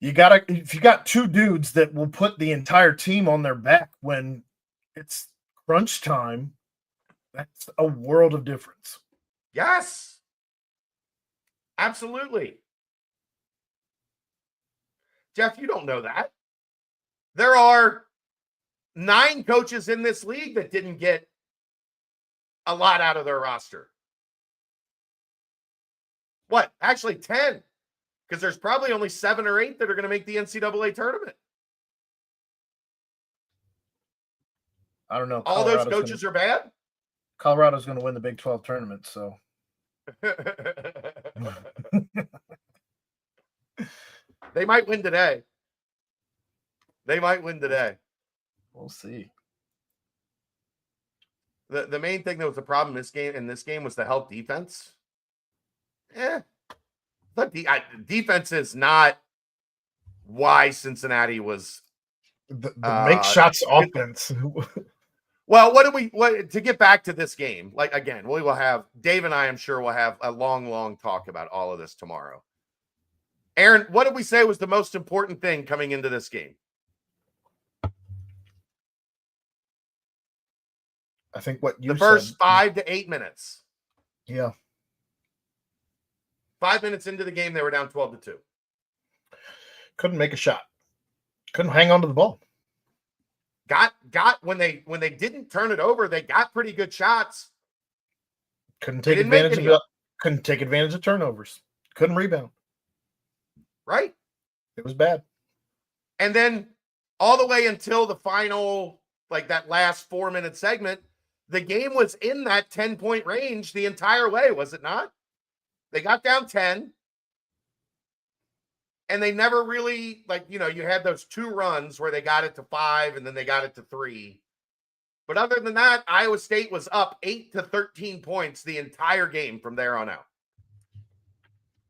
If you got 2 dudes that will put the entire team on their back when it's crunch time, that's a world of difference. Yes. Absolutely. Jeff, you don't know that. There are 9 coaches in this league that didn't get a lot out of their roster. What? Actually, 10. Because there's probably only 7 or 8 that are going to make the NCAA tournament. I don't know. All those coaches are bad? Colorado's going to win the Big 12 tournament, so. They might win today. We'll see. The main thing that was the problem in this game was the help defense. But defense is not why Cincinnati was the make shots offense. Well, to get back to this game, like, again, we will have Dave and I am sure will have a long talk about all of this tomorrow. Aaron, what did we say was the most important thing coming into this game? I think what you said. The first 5 to 8 minutes. Yeah. 5 minutes into the game, they were down 12-2. Couldn't make a shot. Couldn't hang on to the ball. Got when they didn't turn it over, they got pretty good shots. Couldn't take advantage of turnovers. Couldn't rebound. Right? It was bad. And then all the way until the final, like that last 4-minute segment, the game was in that 10-point range the entire way, was it not? They got down 10. And they never really, you had those 2 runs where they got it to 5 and then they got it to 3. But other than that, Iowa State was up 8 to 13 points the entire game from there on out.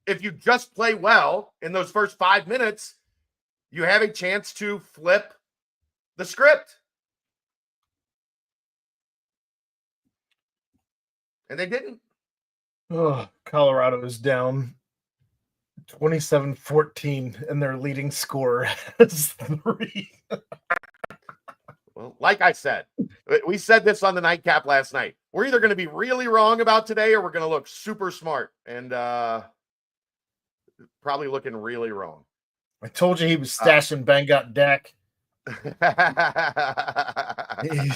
If you just play well in those first 5 minutes, you have a chance to flip the script. And they didn't. Oh, Colorado is down 27-14, and their leading scorer has 3. Well, like I said, we said this on the nightcap last night. We're either going to be really wrong about today or we're going to look super smart and probably looking really wrong. I told you he was stashing Bangot Dak.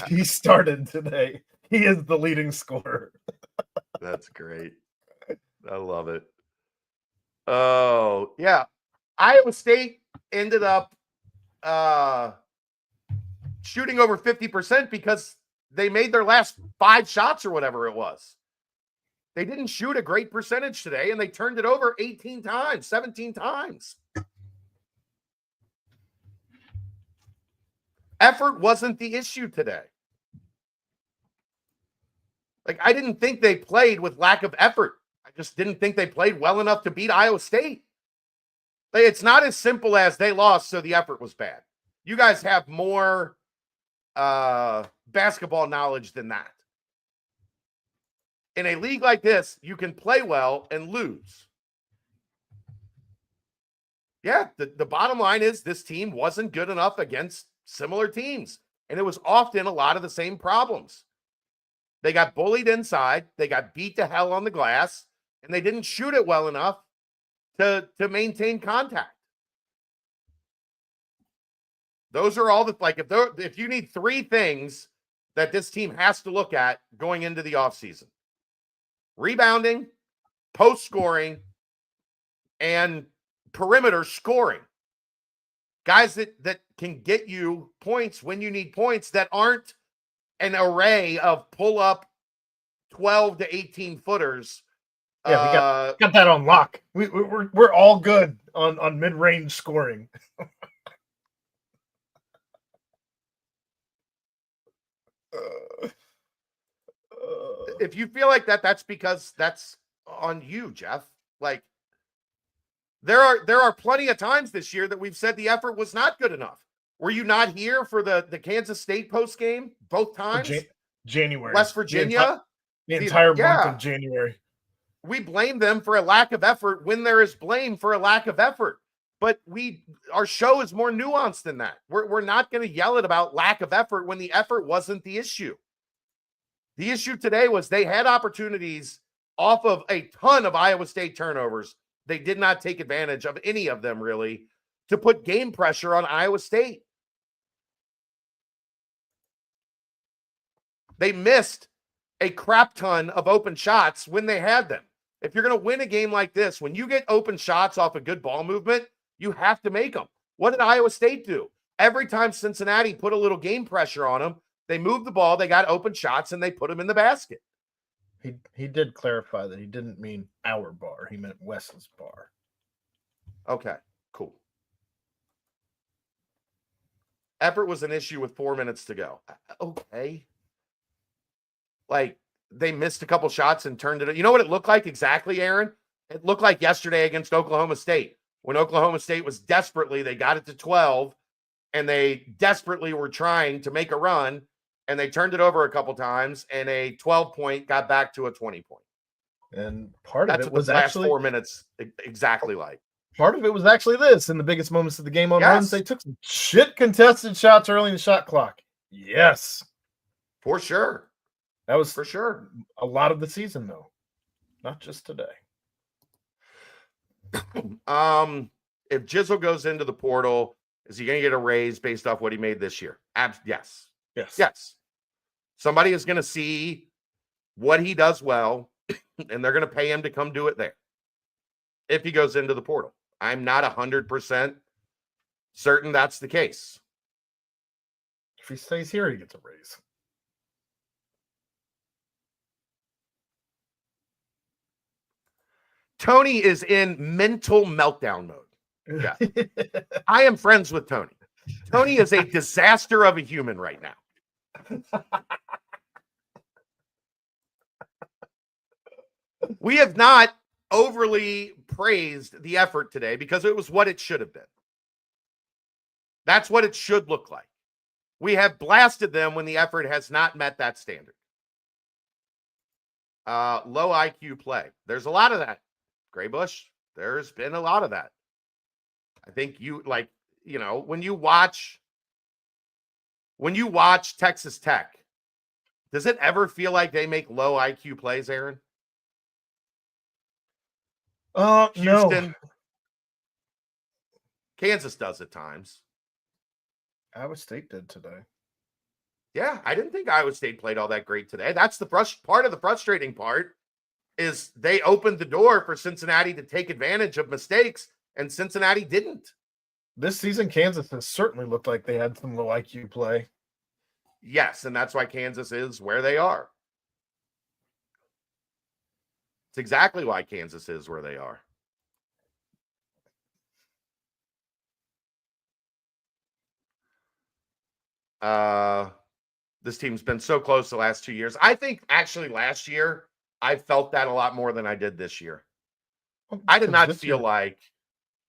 He started today. He is the leading scorer. That's great. I love it. Oh, yeah. Iowa State ended up shooting over 50% because they made their last 5 shots or whatever it was. They didn't shoot a great percentage today, and they turned it over 18 times, 17 times. Effort wasn't the issue today. I didn't think they played with lack of effort. I just didn't think they played well enough to beat Iowa State. It's not as simple as they lost, so the effort was bad. You guys have more basketball knowledge than that. In a league like this, you can play well and lose. Yeah, the bottom line is this team wasn't good enough against similar teams, and it was often a lot of the same problems. They got bullied inside, they got beat to hell on the glass, and they didn't shoot it well enough to maintain contact. Those are all if you need 3 things that this team has to look at going into the offseason: rebounding, post scoring, and perimeter scoring. Guys that can get you points when you need points that aren't an array of pull up 12 to 18 footers. Yeah, we got that on lock. We're all good on mid-range scoring. If you feel like that, that's because that's on you, Jeff. There are plenty of times this year that we've said the effort was not good enough. Were you not here for the Kansas State post game both times? January, West Virginia, the entire month yeah. of January. We blame them for a lack of effort when there is blame for a lack of effort. But our show is more nuanced than that. We're not going to yell about lack of effort when the effort wasn't the issue. The issue today was they had opportunities off of a ton of Iowa State turnovers. They did not take advantage of any of them, really, to put game pressure on Iowa State. They missed a crap ton of open shots when they had them. If you're going to win a game like this, when you get open shots off a good ball movement, you have to make them. What did Iowa State do? Every time Cincinnati put a little game pressure on them, they moved the ball, they got open shots, and they put them in the basket. He did clarify that he didn't mean our bar. He meant Wes's bar. Okay, cool. Effort was an issue with 4 minutes to go. Okay. Like, they missed a couple shots and turned it. You know what it looked like exactly, Aaron? It looked like yesterday against Oklahoma State. When Oklahoma State was desperately, they got it to 12, and they desperately were trying to make a run, and they turned it over a couple times, and a 12-point got back to a 20-point. And part of it was last actually 4 minutes exactly like. Part of it was actually this in the biggest moments of the game on runs. They took some shit contested shots early in the shot clock. Yes. For sure. That was for sure a lot of the season, though. Not just today. If Jizzle goes into the portal, is he going to get a raise based off what he made this year? Yes. Yes. Somebody is going to see what he does well, and they're going to pay him to come do it there. If he goes into the portal, I'm not 100% certain that's the case. If he stays here, he gets a raise. Tony is in mental meltdown mode. Yeah. I am friends with Tony. Tony is a disaster of a human right now. We have not overly praised the effort today because it was what it should have been. That's what it should look like. We have blasted them when the effort has not met that standard. Low IQ play. There's a lot of that. Graybush, there's been a lot of that. I think when you watch Texas Tech, does it ever feel like they make low IQ plays, Aaron? Houston. No. Kansas does at times. Iowa State did today. Yeah, I didn't think Iowa State played all that great today. That's the part of the frustrating part is they opened the door for Cincinnati to take advantage of mistakes, and Cincinnati didn't. This season, Kansas has certainly looked like they had some low IQ play. Yes, and that's why Kansas is where they are. It's exactly why Kansas is where they are. This team's been so close the last 2 years. I think actually last year, I felt that a lot more than I did this year. I did not feel like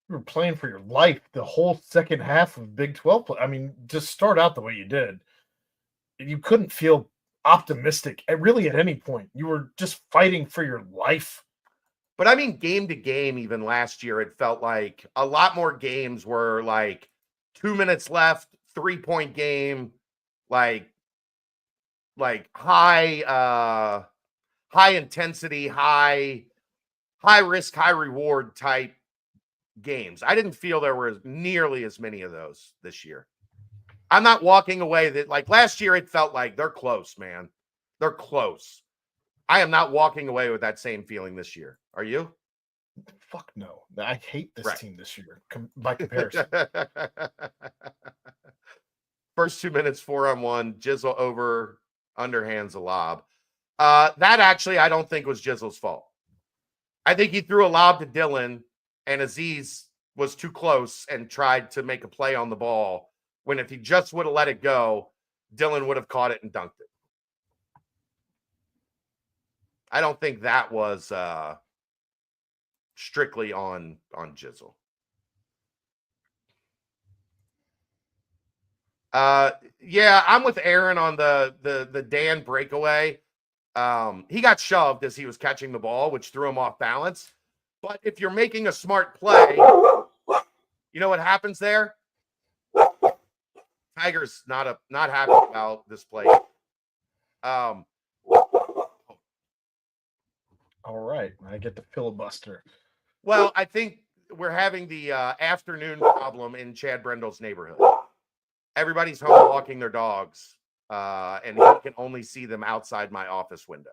you were playing for your life the whole second half of Big 12 play. I mean, just start out the way you did. You couldn't feel optimistic at any point. You were just fighting for your life. But I mean, game to game, even last year, it felt like a lot more games were like 2 minutes left, 3-point game, like high intensity, high risk, high reward type games. I didn't feel there were nearly as many of those this year. I'm not walking away that like last year, it felt like they're close, man. They're close. I am not walking away with that same feeling this year. Are you? Fuck no. I hate this team this year by comparison. First 2 minutes, 4-on-1, Jizzle underhands a lob. That actually, I don't think was Jizzle's fault. I think he threw a lob to Dylan, and Aziz was too close and tried to make a play on the ball, when if he just would have let it go, Dylan would have caught it and dunked it. I don't think that was strictly on Jizzle. Yeah, I'm with Aaron on the Dan breakaway. He got shoved as he was catching the ball, which threw him off balance. But if you're making a smart play, you know what happens there? Tiger's not happy about this play. All right, I get the filibuster. Well, I think we're having the afternoon problem in Chad Brendel's neighborhood. Everybody's home walking their dogs, and he can only see them outside my office window.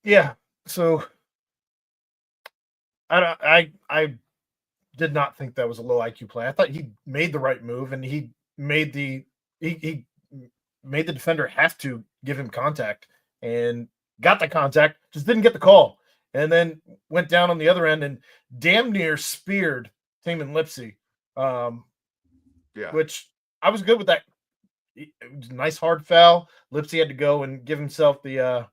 Yeah. So I did not think that was a low IQ play. I thought he made the right move, and he made the defender have to give him contact, and got the contact, just didn't get the call, and then went down on the other end and damn near speared Taman Lipsy. Yeah, which I was good with that. It was a nice hard foul. Lipsy had to go and give himself the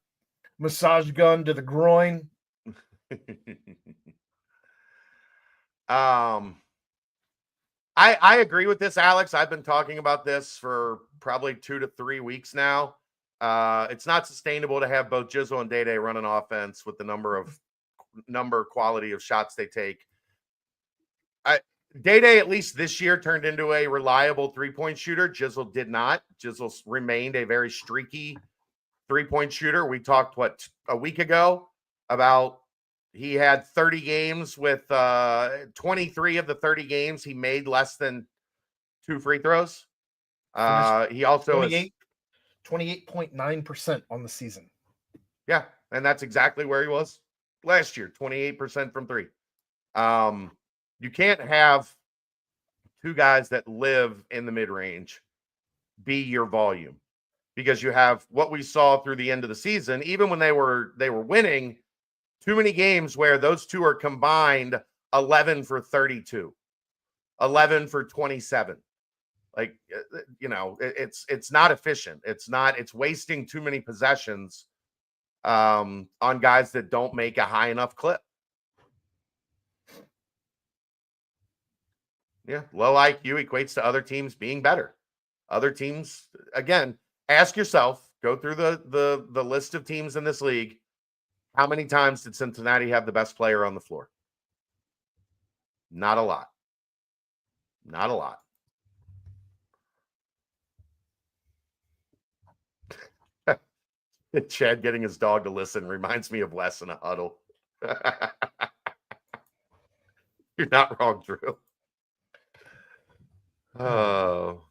massage gun to the groin. I agree with this, Alex. I've been talking about this for probably 2 to 3 weeks now. It's not sustainable to have both Jizzle and Day run an offense with the number quality of shots they take. Day at least this year turned into a reliable 3-point shooter. Jizzle did not. Jizzle remained a very streaky 3-point shooter. We talked a week ago about he had 30 games with 23 of the 30 games he made less than 2 free throws. He also is 28.9% on the season. Yeah, and that's exactly where he was last year, 28% from 3. You can't have 2 guys that live in the mid-range be your volume, because you have what we saw through the end of the season, even when they were winning, too many games where those 2 are combined 11 for 32, 11 for 27. Like, it's not efficient. It's wasting too many possessions on guys that don't make a high enough clip. Yeah, low IQ equates to other teams being better. Other teams, again, ask yourself, go through the list of teams in this league. How many times did Cincinnati have the best player on the floor? Not a lot. Not a lot. Chad getting his dog to listen reminds me of Wes in a huddle. You're not wrong, Drew. Oh.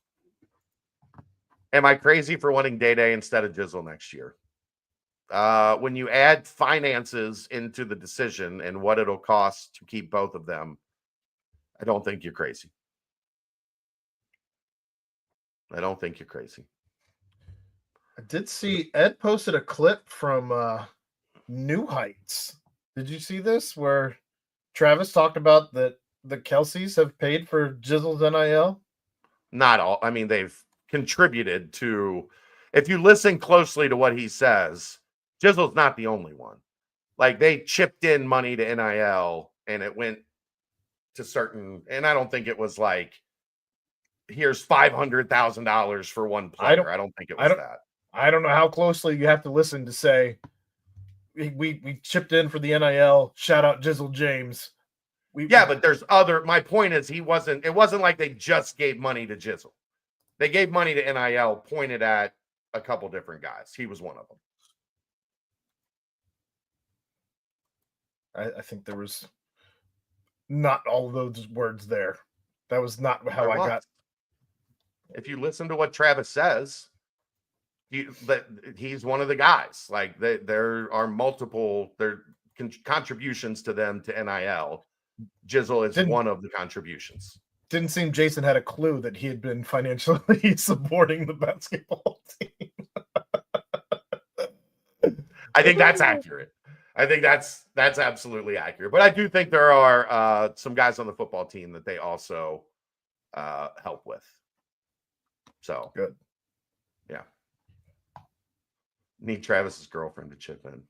Am I crazy for wanting Day instead of Jizzle next year? When you add finances into the decision and what it'll cost to keep both of them, I don't think you're crazy. I don't think you're crazy. I did see Ed posted a clip from New Heights. Did you see this, where Travis talked about that the Kelseys have paid for Jizzle's NIL? Not all. I mean, they've contributed to, if you listen closely to what he says, Jizzle's not the only one. Like, they chipped in money to NIL and it went to certain, and I don't think it was like, here's $500,000 for one player. I don't think it was that. I don't know how closely you have to listen to say we chipped in for the NIL. Shout out Jizzle James. But there's my point is it wasn't like they just gave money to Jizzle. They gave money to NIL pointed at a couple different guys. He was one of them. I think there was not all of those words there. That was not how I got. If you listen to what Travis says, he's one of the guys. Like, there are multiple contributions to them to NIL. Jizzle is one of the contributions. Didn't seem Jason had a clue that he had been financially supporting the basketball team. I think that's accurate. I think that's absolutely accurate. But I do think there are some guys on the football team that they also help with. So good. Yeah. Need Travis's girlfriend to chip in.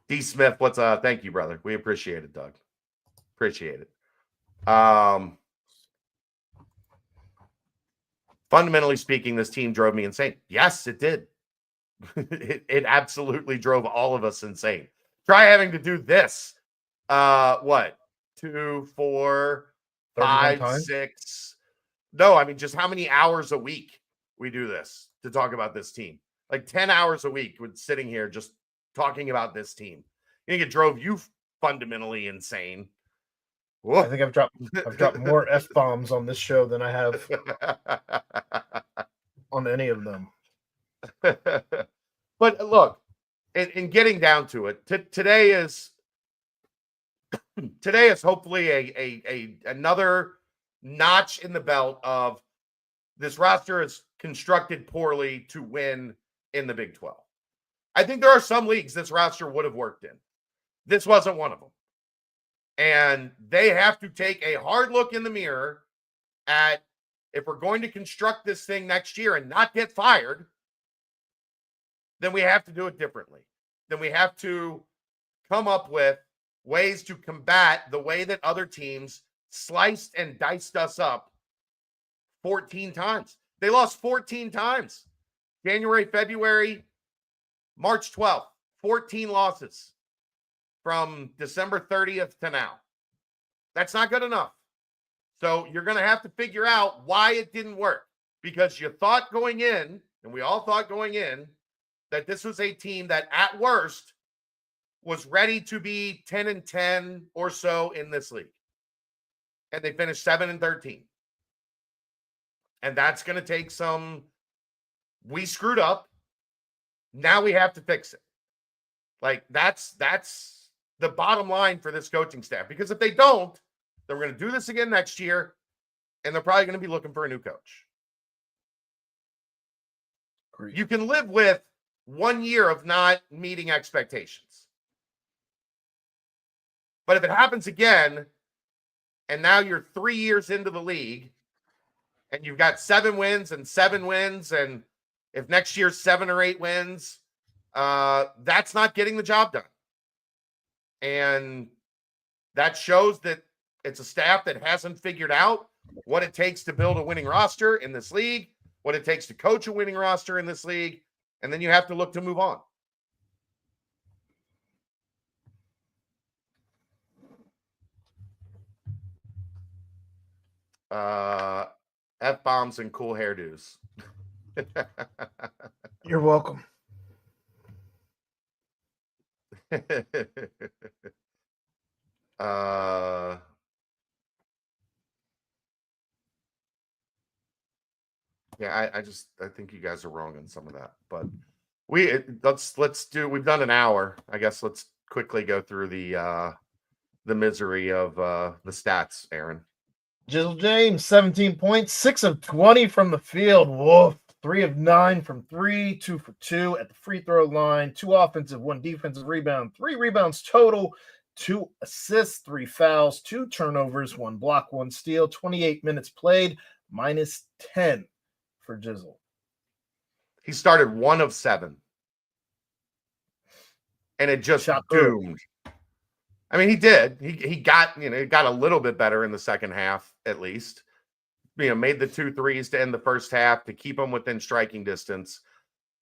D. Smith, what's up? Thank you, brother. We appreciate it, Doug. Appreciate it. Fundamentally speaking, this team drove me insane. Yes, it did. It absolutely drove all of us insane. Try having to do this. What? 2, 4, 5, times? 6. No, I mean, just how many hours a week we do this to talk about this team. Like 10 hours a week with sitting here just talking about this team. You think it drove you fundamentally insane? Whoa. I think I've dropped more F-bombs on this show than I have on any of them. But look, in getting down to it, today is hopefully another notch in the belt of this roster is constructed poorly to win in the Big 12. I think there are some leagues this roster would have worked in. This wasn't one of them. And they have to take a hard look in the mirror at, if we're going to construct this thing next year and not get fired, then we have to do it differently. Then we have to come up with ways to combat the way that other teams sliced and diced us up 14 times. They lost 14 times. January, February, March 12th, 14 losses from December 30th to now. That's not good enough. So you're going to have to figure out why it didn't work, because you thought going in, and we all thought going in, that this was a team that at worst was ready to be 10-10 or so in this league. And they finished 7-13. And that's going to take some, we screwed up. Now we have to fix it. Like that's the bottom line for this coaching staff, because if they don't, then we're going to do this again next year, and they're probably going to be looking for a new coach. Great. You can live with 1 year of not meeting expectations. But if it happens again, and now you're 3 years into the league, and you've got 7 wins, and if next year's 7 or 8 wins, that's not getting the job done. And that shows that it's a staff that hasn't figured out what it takes to build a winning roster in this league, what it takes to coach a winning roster in this league, and then you have to look to move on. F-bombs and cool hairdos. You're welcome. Yeah, I think you guys are wrong on some of that, but we've done an hour. I guess let's quickly go through the misery of the stats, Aaron. Jizzle James, 17 points, 6 of 20 from the field. Woof. 3 of 9 from 3, 2 for 2 at the free throw line, 2 offensive, 1 defensive rebound, 3 rebounds total, 2 assists, 3 fouls, 2 turnovers, 1 block, 1 steal, 28 minutes played, minus 10 for Jizzle. He started 1 of 7. And it just doomed. I mean, he did. He got a little bit better in the second half, at least. Made the 2 threes to end the first half to keep them within striking distance.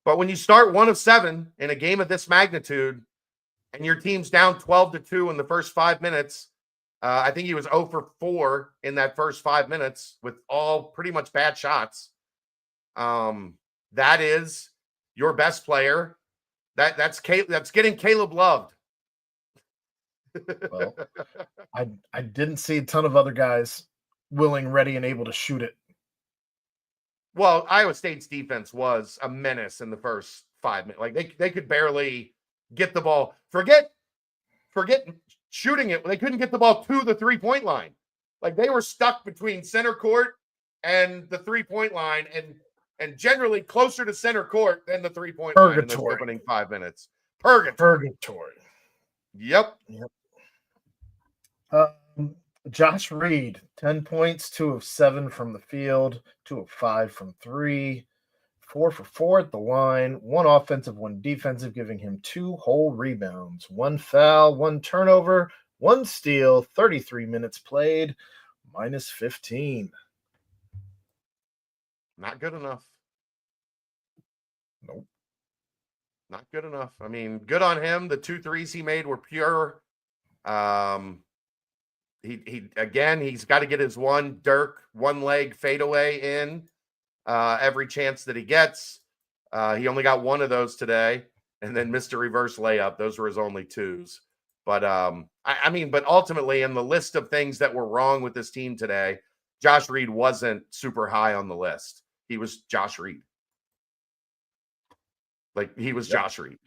But when you start 1 of 7 in a game of this magnitude, and your team's down 12-2 in the first 5 minutes, I think he was 0 for 4 in that first 5 minutes with all pretty much bad shots. That is your best player. That's getting Caleb loved. Well, I didn't see a ton of other guys willing, ready, and able to shoot it. Well, Iowa State's defense was a menace in the first 5 minutes. Like they could barely get the ball. Forget shooting it. They couldn't get the ball to the 3-point line. Like they were stuck between center court and the 3-point line, and generally closer to center court than the 3-point line in the opening 5 minutes. Purgatory. Yep. Josh Reed, 10 points, 2 of 7 from the field, 2 of 5 from 3, 4 for 4 at the line, 1 offensive, 1 defensive, giving him 2 whole rebounds, 1 foul, 1 turnover, 1 steal, 33 minutes played, minus 15. Not good enough. Nope. Not good enough. I mean, good on him. The 2 threes he made were pure. He's got to get his one leg fadeaway in every chance that he gets. He only got 1 of those today, and then missed a reverse layup. Those were his only 2s. But but ultimately, in the list of things that were wrong with this team today, Josh Reed wasn't super high on the list. He was Josh Reed. Josh Reed.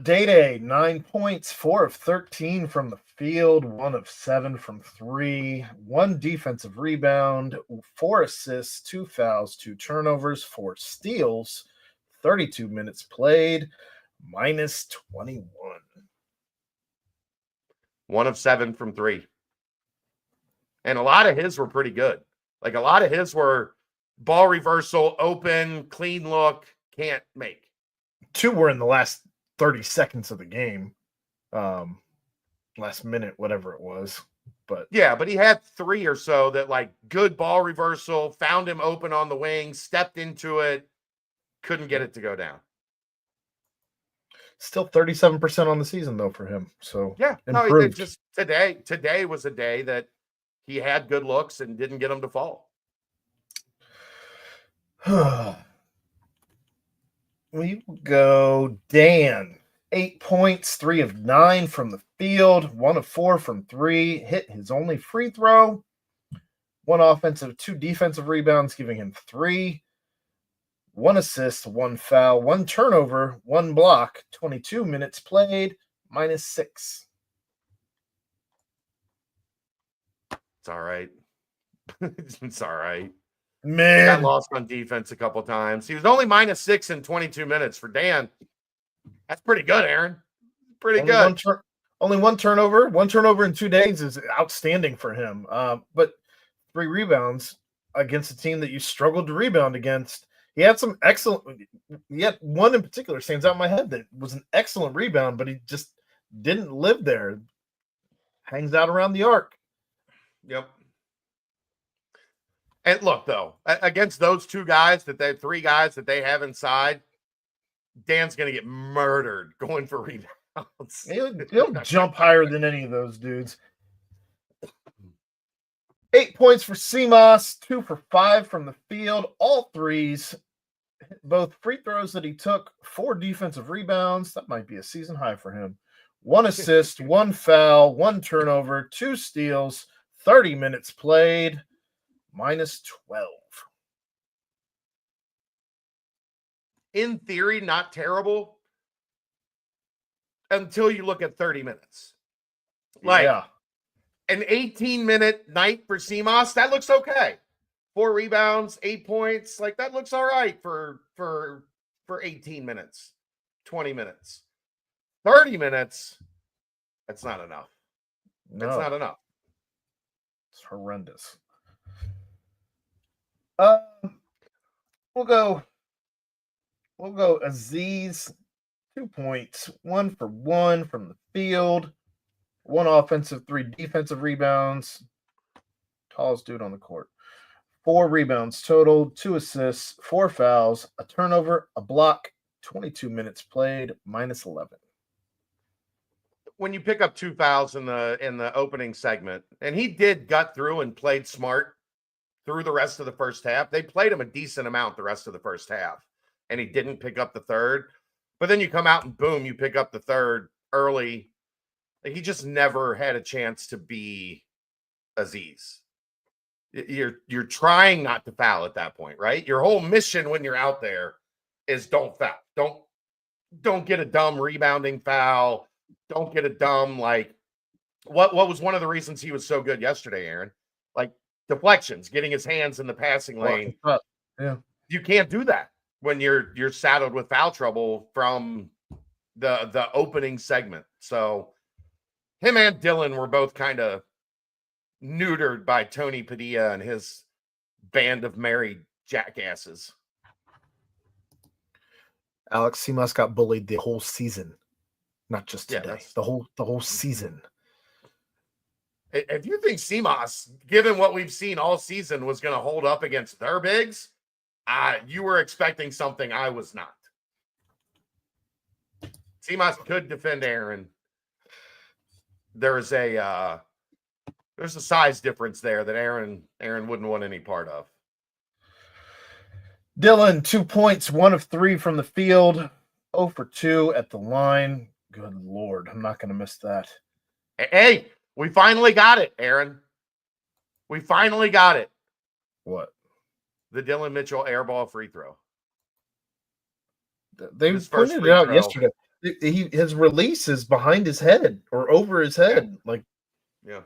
Day, 9 points, 4 of 13 from the field, 1 of 7 from 3, 1 defensive rebound, 4 assists, 2 fouls, 2 turnovers, 4 steals, 32 minutes played, minus 21. 1 of 7 from 3. And a lot of his were pretty good. Like, a lot of his were ball reversal, open, clean look, can't make. 2 were in the last 30 seconds of the game. Last minute, whatever it was. But yeah, but he had 3 or so that, like, good ball reversal, found him open on the wing, stepped into it, couldn't get it to go down. Still 37% on the season, though, for him. So yeah, improved. No, it just today was a day that he had good looks and didn't get them to fall. We go Dan. 8 points, 3 of 9 from the field, 1 of 4 from 3, hit his only free throw, 1 offensive, 2 defensive rebounds, giving him 3, 1 assist, 1 foul, 1 turnover, 1 block, 22 minutes played, minus 6. It's all right. It's all right. Man. Got lost on defense a couple times. He was only minus 6 in 22 minutes for Dan. That's pretty good, Aaron. Pretty good. Only one turnover. 1 turnover in 2 days is outstanding for him. But 3 rebounds against a team that you struggled to rebound against. He had some excellent. Yet one in particular stands out in my head that was an excellent rebound, but he just didn't live there. Hangs out around the arc. Yep. And look, though, against those 3 guys that they have inside, Dan's going to get murdered going for rebounds. He'll jump higher than any of those dudes. 8 points for CMOS, 2 for 5 from the field, all 3s, both free throws that he took, 4 defensive rebounds. That might be a season high for him. 1 assist, 1 foul, 1 turnover, 2 steals, 30 minutes played, minus 12. In theory, not terrible until you look at 30 minutes. Like, an 18-minute night for CMOS, that looks okay. 4 rebounds, 8 points, like, that looks all right for 18 minutes, 20 minutes. 30 minutes, that's not enough. No. It's not enough. It's horrendous. We'll go Aziz, 2 points, 1 for 1 from the field, 1 offensive, 3 defensive rebounds. Tallest dude on the court. 4 rebounds total, 2 assists, 4 fouls, a turnover, a block, 22 minutes played, minus 11. When you pick up 2 fouls in the opening segment, and he did gut through and played smart through the rest of the first half. They played him a decent amount the rest of the first half, and he didn't pick up the third. But then you come out and boom, you pick up the third early. Like, he just never had a chance to be Aziz. You're trying not to foul at that point, right? Your whole mission when you're out there is don't foul. Don't get a dumb rebounding foul. Don't get a dumb, like, what was one of the reasons he was so good yesterday, Aaron? Like, deflections, getting his hands in the passing lane. Yeah. You can't do that when you're saddled with foul trouble from the opening segment. So him and Dylan were both kind of neutered by Tony Padilla and his band of married jackasses. Alex Simas got bullied the whole season, not just today. Yeah, the whole season. If you think CMOS, given what we've seen all season, was going to hold up against their bigs, you were expecting something I was not. CMOS could defend Aaron. There's a size difference there that Aaron wouldn't want any part of. Dylan, 2 points, 1 of 3 from the field, 0 for 2 at the line. Good Lord, I'm not going to miss that. Hey, we finally got it, Aaron. We finally got it. What? The Dylan Mitchell airball free throw. They pointed it out yesterday. His release is behind his head or over his head. Yeah.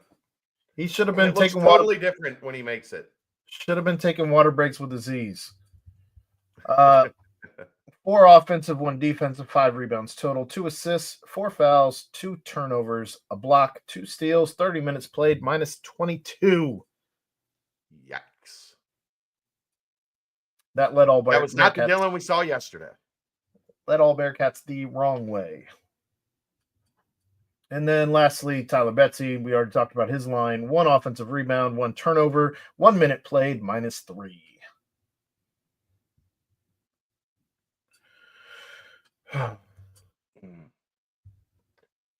He should have been taking totally different when he makes it. Should have been taking water breaks with his ease. 4 offensive, 1 defensive, 5 rebounds total, 2 assists, 4 fouls, 2 turnovers, a block, 2 steals, 30 minutes played, minus 22. Yikes. That led all That was not the Dylan we saw yesterday. Led all Bearcats the wrong way. And then lastly, Tyler Betsy, we already talked about his line. 1 offensive rebound, 1 turnover, 1 minute played, minus 3.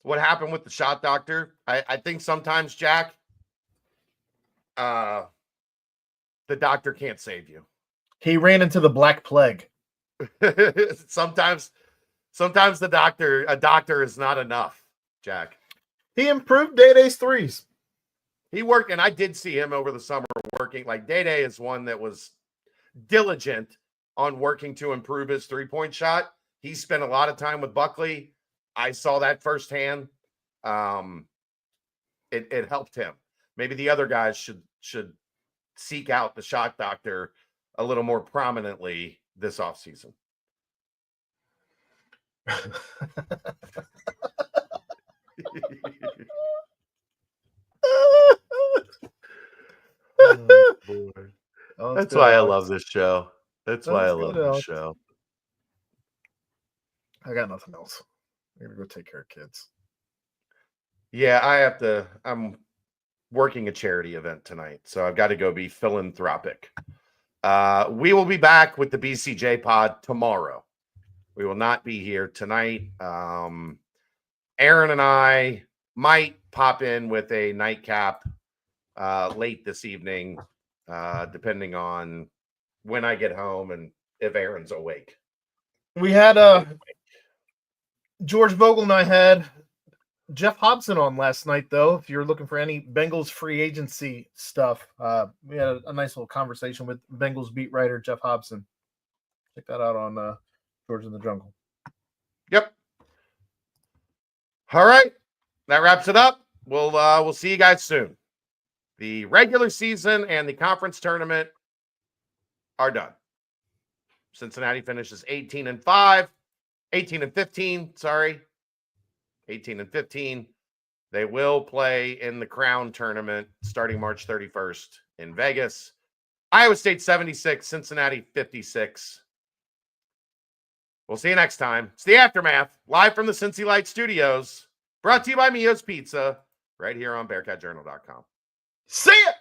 What happened with the shot doctor? I think sometimes, Jack, the doctor can't save you. He ran into the Black Plague. sometimes a doctor is not enough, Jack. He improved Day-Day's threes. He worked, and I did see him over the summer working. Like Day-Day is one that was diligent on working to improve his three-point shot. He spent a lot of time with Buckley. I saw that firsthand. It helped him. Maybe the other guys should seek out the shot doctor a little more prominently this offseason. Oh, boy. That's why I love this show. That's why I love this show. I got nothing else. I'm gonna go take care of kids. Yeah, I'm working a charity event tonight, so I've got to go be philanthropic. We will be back with the BCJ pod tomorrow. We will not be here tonight. Aaron and I might pop in with a nightcap late this evening, depending on when I get home and if Aaron's awake. We had George Vogel and I had Jeff Hobson on last night, though. If you're looking for any Bengals free agency stuff, we had a nice little conversation with Bengals beat writer Jeff Hobson. Check that out on George in the Jungle. Yep. All right, that wraps it up. We'll see you guys soon. The regular season and the conference tournament are done. Cincinnati finishes 18 and 15. Sorry, 18 and 15. They will play in the Crown tournament starting March 31st in Vegas. Iowa State 76, Cincinnati 56. We'll see you next time. It's the Aftermath, live from the Cincy Light Studios, brought to you by Mio's Pizza, right here on BearcatJournal.com. See ya!